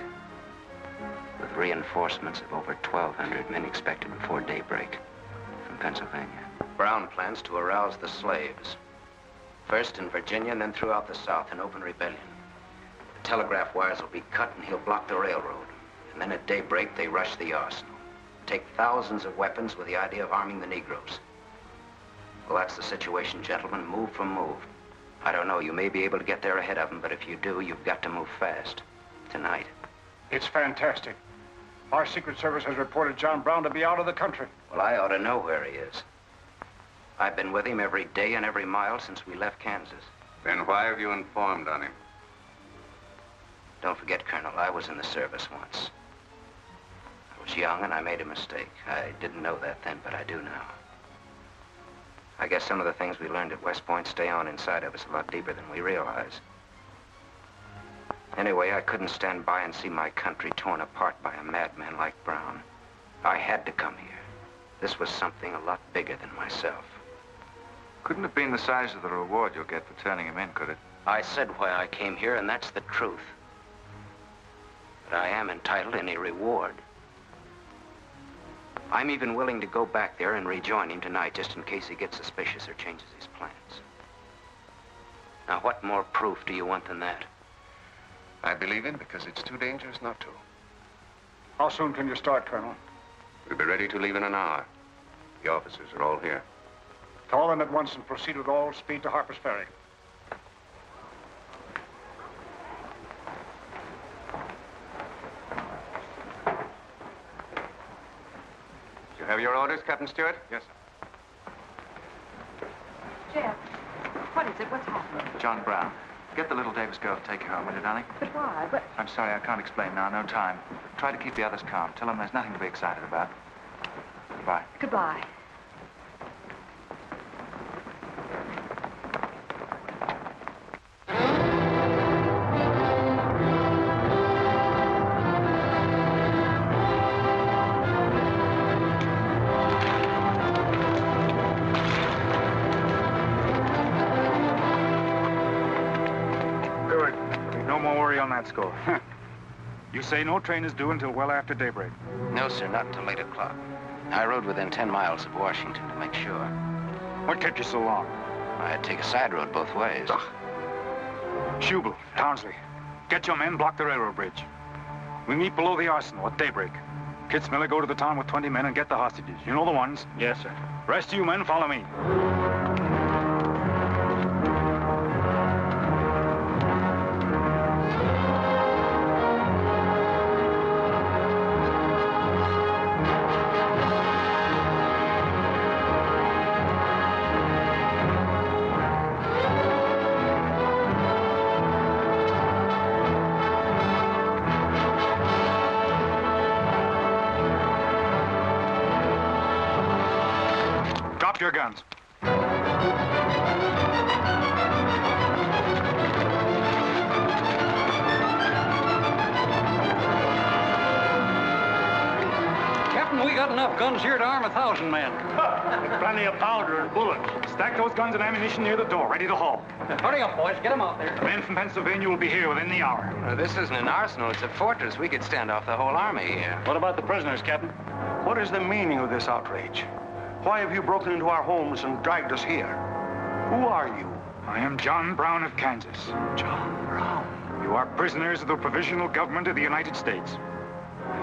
[SPEAKER 4] With reinforcements of over 1,200 men expected before daybreak from Pennsylvania. Brown plans to arouse the slaves. First in Virginia and then throughout the South in open rebellion. The telegraph wires will be cut and he'll block the railroad. And then at daybreak, they rush the arsenal. Take thousands of weapons with the idea of arming the Negroes. Well, that's the situation, gentlemen. Move for move. I don't know, you may be able to get there ahead of them, but if you do, you've got to move fast. Tonight.
[SPEAKER 10] It's fantastic. Our Secret Service has reported John Brown to be out of the country.
[SPEAKER 4] Well, I ought to know where he is. I've been with him every day and every mile since we left Kansas.
[SPEAKER 1] Then why have you informed on him?
[SPEAKER 4] Don't forget, Colonel, I was in the service once. I was young and I made a mistake. I didn't know that then, but I do now. I guess some of the things we learned at West Point stay on inside of us a lot deeper than we realize. Anyway, I couldn't stand by and see my country torn apart by a madman like Brown. I had to come here. This was something a lot bigger than myself.
[SPEAKER 3] Couldn't have been the size of the reward you'll get for turning him in, could it?
[SPEAKER 4] I said why I came here, and that's the truth. But I am entitled to any reward. I'm even willing to go back there and rejoin him tonight, just in case he gets suspicious or changes his plans. Now, what more proof do you want than that?
[SPEAKER 1] I believe him because it's too dangerous not to.
[SPEAKER 10] How soon can you start, Colonel?
[SPEAKER 1] We'll be ready to leave in an hour. The officers are all here.
[SPEAKER 10] Call them at once and proceed with all speed to Harper's Ferry.
[SPEAKER 1] You have your orders, Captain Stewart?
[SPEAKER 3] Yes, sir.
[SPEAKER 9] Jeff, what is it? What's happening?
[SPEAKER 3] John Brown. Get the little Davis girl to take you home, will you, darling?
[SPEAKER 9] But why? But...
[SPEAKER 3] I'm sorry, I can't explain now. No time. Try to keep the others calm. Tell them there's nothing to be excited about. Goodbye.
[SPEAKER 9] Goodbye.
[SPEAKER 13] Score. You say no train is due until well after daybreak?
[SPEAKER 4] No, sir, not until 8 o'clock. I rode within 10 miles of Washington to make sure.
[SPEAKER 13] What kept you so long?
[SPEAKER 4] I had to take a side road both ways.
[SPEAKER 13] Schubel, Townsley, get your men, block the railroad bridge. We meet below the arsenal at daybreak. Kitzmiller, go to the town with 20 men and get the hostages. You know the ones?
[SPEAKER 10] Yes, sir.
[SPEAKER 13] Rest of you men, follow me. Drop your guns.
[SPEAKER 5] Captain, we got enough guns here to arm 1,000 men.
[SPEAKER 10] There's plenty of powder and bullets.
[SPEAKER 13] Stack those guns and ammunition near the door, ready to haul.
[SPEAKER 5] Hurry up, boys. Get them out there.
[SPEAKER 13] The men from Pennsylvania will be here within the hour.
[SPEAKER 4] This isn't an arsenal, it's a fortress. We could stand off the whole army here.
[SPEAKER 10] What about the prisoners, Captain?
[SPEAKER 5] What is the meaning of this outrage? Why have you broken into our homes and dragged us here? Who are you?
[SPEAKER 13] I am John Brown of Kansas.
[SPEAKER 5] John Brown.
[SPEAKER 13] You are prisoners of the provisional government of the United States.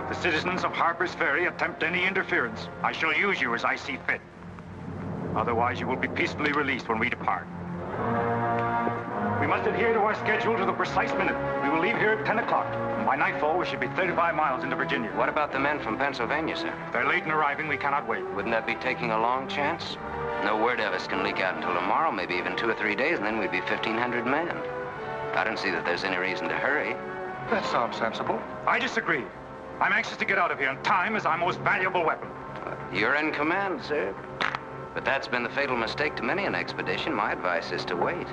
[SPEAKER 13] If the citizens of Harper's Ferry attempt any interference, I shall use you as I see fit. Otherwise, you will be peacefully released when we depart. We must adhere to our schedule to the precise minute. We will leave here at 10 o'clock. And by nightfall, we should be 35 miles into Virginia.
[SPEAKER 4] What about the men from Pennsylvania, sir?
[SPEAKER 13] If they're late in arriving, we cannot wait.
[SPEAKER 4] Wouldn't that be taking a long chance? No word of us can leak out until tomorrow, maybe even 2 or 3 days, and then we'd be 1,500 men. I don't see that there's any reason to hurry.
[SPEAKER 5] That sounds sensible.
[SPEAKER 13] I disagree. I'm anxious to get out of here, and time is our most valuable weapon.
[SPEAKER 4] You're in command, sir. But that's been the fatal mistake to many an expedition. My advice is to wait.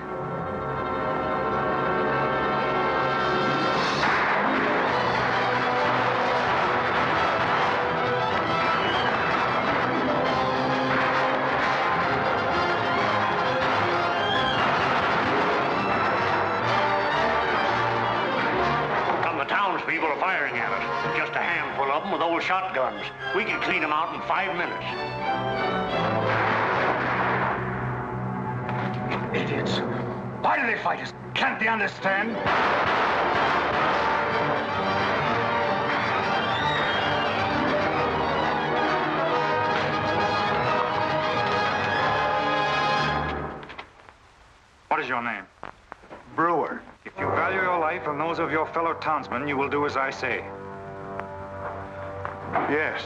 [SPEAKER 10] We can clean them out in 5 minutes. Idiots. Why do they fight us? Can't they understand?
[SPEAKER 13] What is your name?
[SPEAKER 12] Brewer.
[SPEAKER 13] If you value your life and those of your fellow townsmen, you will do as I say.
[SPEAKER 12] Yes.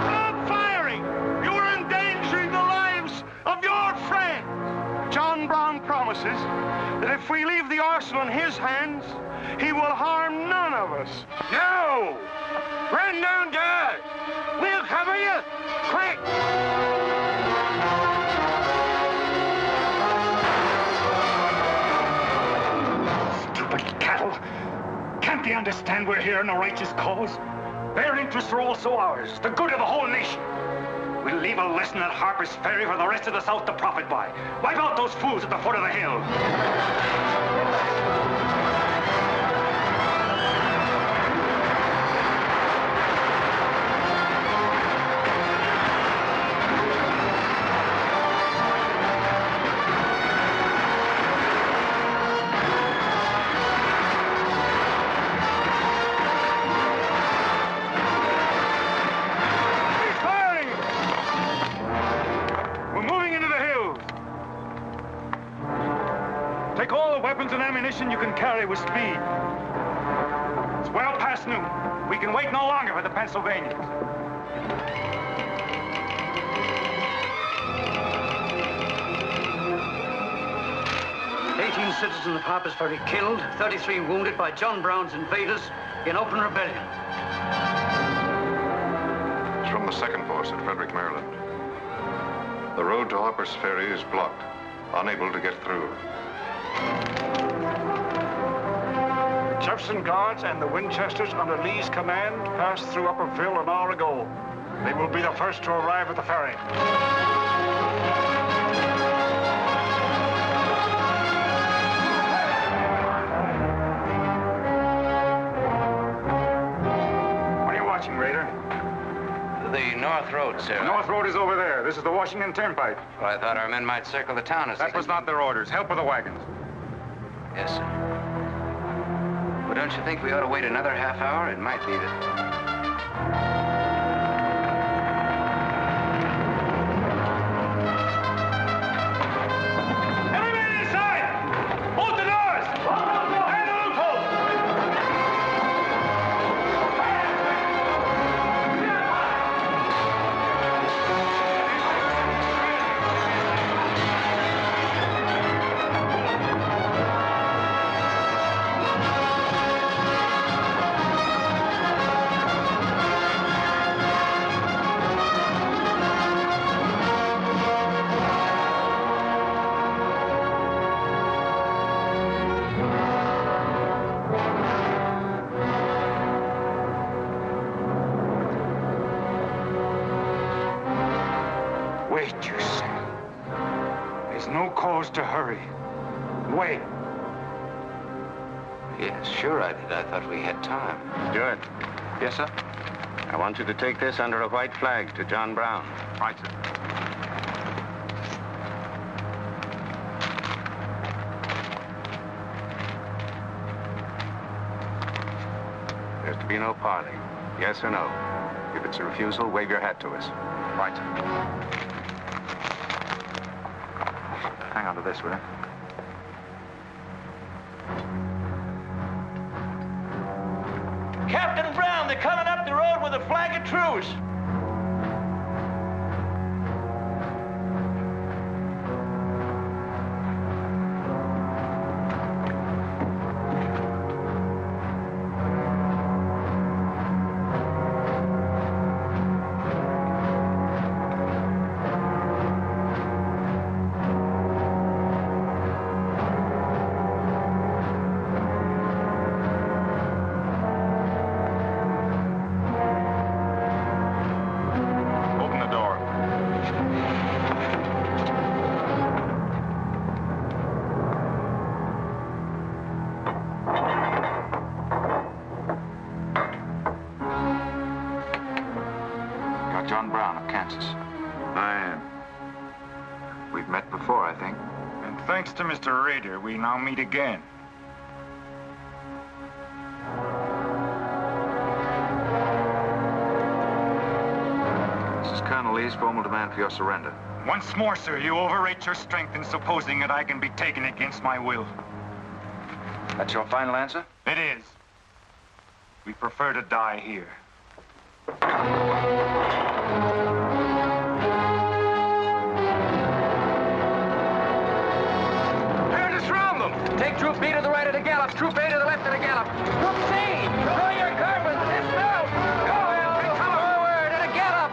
[SPEAKER 10] Stop firing! You are endangering the lives of your friends. John Brown promises that if we leave the arsenal in his hands, he will harm none of us. No! Run down, guys! We'll cover you! Quick!
[SPEAKER 13] Stupid cattle. Can't they understand we're here in a righteous cause? Their interests are also ours, the good of the whole nation. We'll leave a lesson at Harper's Ferry for the rest of the South to profit by. Wipe out those fools at the foot of the hill. Take all the weapons and ammunition you can carry with speed. It's well past noon. We can wait no longer for the Pennsylvanians.
[SPEAKER 6] Citizens of Harper's Ferry killed, 33 wounded by John Brown's invaders in open rebellion.
[SPEAKER 18] It's from the 2nd Force at Frederick, Maryland. The road to Harper's Ferry is blocked, unable to get through.
[SPEAKER 10] The Jefferson Guards and the Winchesters under Lee's command passed through Upperville an hour ago. They will be the first to arrive at the ferry.
[SPEAKER 13] Raider?
[SPEAKER 11] The North Road, sir.
[SPEAKER 13] The North Road is over there. This is the Washington Turnpike.
[SPEAKER 11] Well, I thought our men might circle the town as
[SPEAKER 13] That was not their orders. Help with the wagons.
[SPEAKER 11] Yes, sir. Well, don't you think we ought to wait another half hour? It might be that...
[SPEAKER 13] Wait, you say. There's no cause to hurry. Wait.
[SPEAKER 4] Yes, sure I did. I thought we had time.
[SPEAKER 20] Stewart.
[SPEAKER 3] Yes, sir?
[SPEAKER 20] I want you to take this under a white flag to John Brown.
[SPEAKER 3] Right, sir.
[SPEAKER 20] There's to be no parley. Yes or no? If it's a refusal, wave your hat to us.
[SPEAKER 3] Right, sir. Hang on to this, will you?
[SPEAKER 19] Captain Brown, they're coming up the road with a flag of truce.
[SPEAKER 3] Kansas. I am. We've met before, I think.
[SPEAKER 13] And thanks to Mr. Rader, we now meet again.
[SPEAKER 3] This is Colonel Lee's formal demand for your surrender.
[SPEAKER 13] Once more, sir, you overrate your strength in supposing that I can be taken against my will.
[SPEAKER 3] That's your final answer?
[SPEAKER 13] It is. We prefer to die here.
[SPEAKER 17] Curtis, round them! Take Troop B to the right of the gallop, Troop A to the left of the gallop. Troop C, throw your carbons, dismount! Go, Al! Forward and a gallop!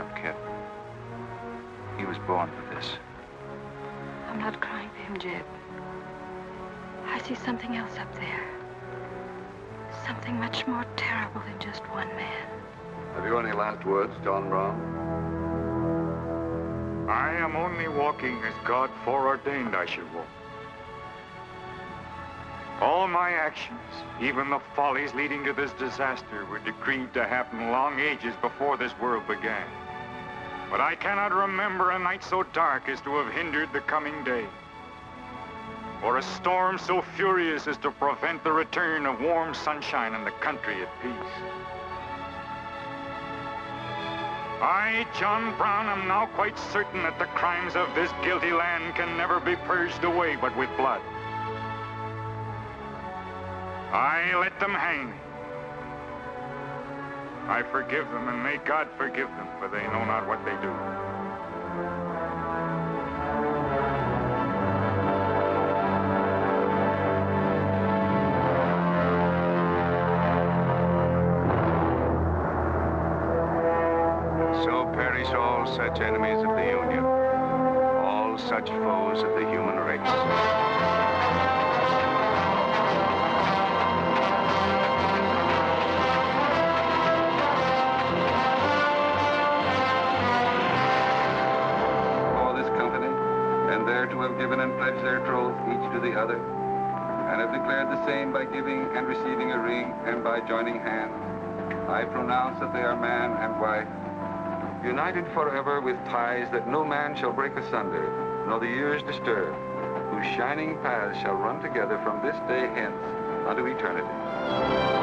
[SPEAKER 3] up, kid. He was born for this.
[SPEAKER 22] I'm not crying for him, Jeb. I see something else up there. Something much more terrible than just one man.
[SPEAKER 18] Have you any last words, John Brown?
[SPEAKER 13] I am only walking as God foreordained I should walk. All my actions, even the follies leading to this disaster, were decreed to happen long ages before this world began. But I cannot remember a night so dark as to have hindered the coming day, or a storm so furious as to prevent the return of warm sunshine and the country at peace. I, John Brown, am now quite certain that the crimes of this guilty land can never be purged away but with blood. I let them hang me. I forgive them, and may God forgive them, for they know not what they do.
[SPEAKER 18] So perish all such enemies of the Union, all such foes of the human race.
[SPEAKER 7] To have given and pledged their troth each to the other, and have declared the same by giving and receiving a ring and by joining hands, I pronounce that they are man and wife, united forever with ties that no man shall break asunder, nor the years disturb, whose shining paths shall run together from this day hence unto eternity.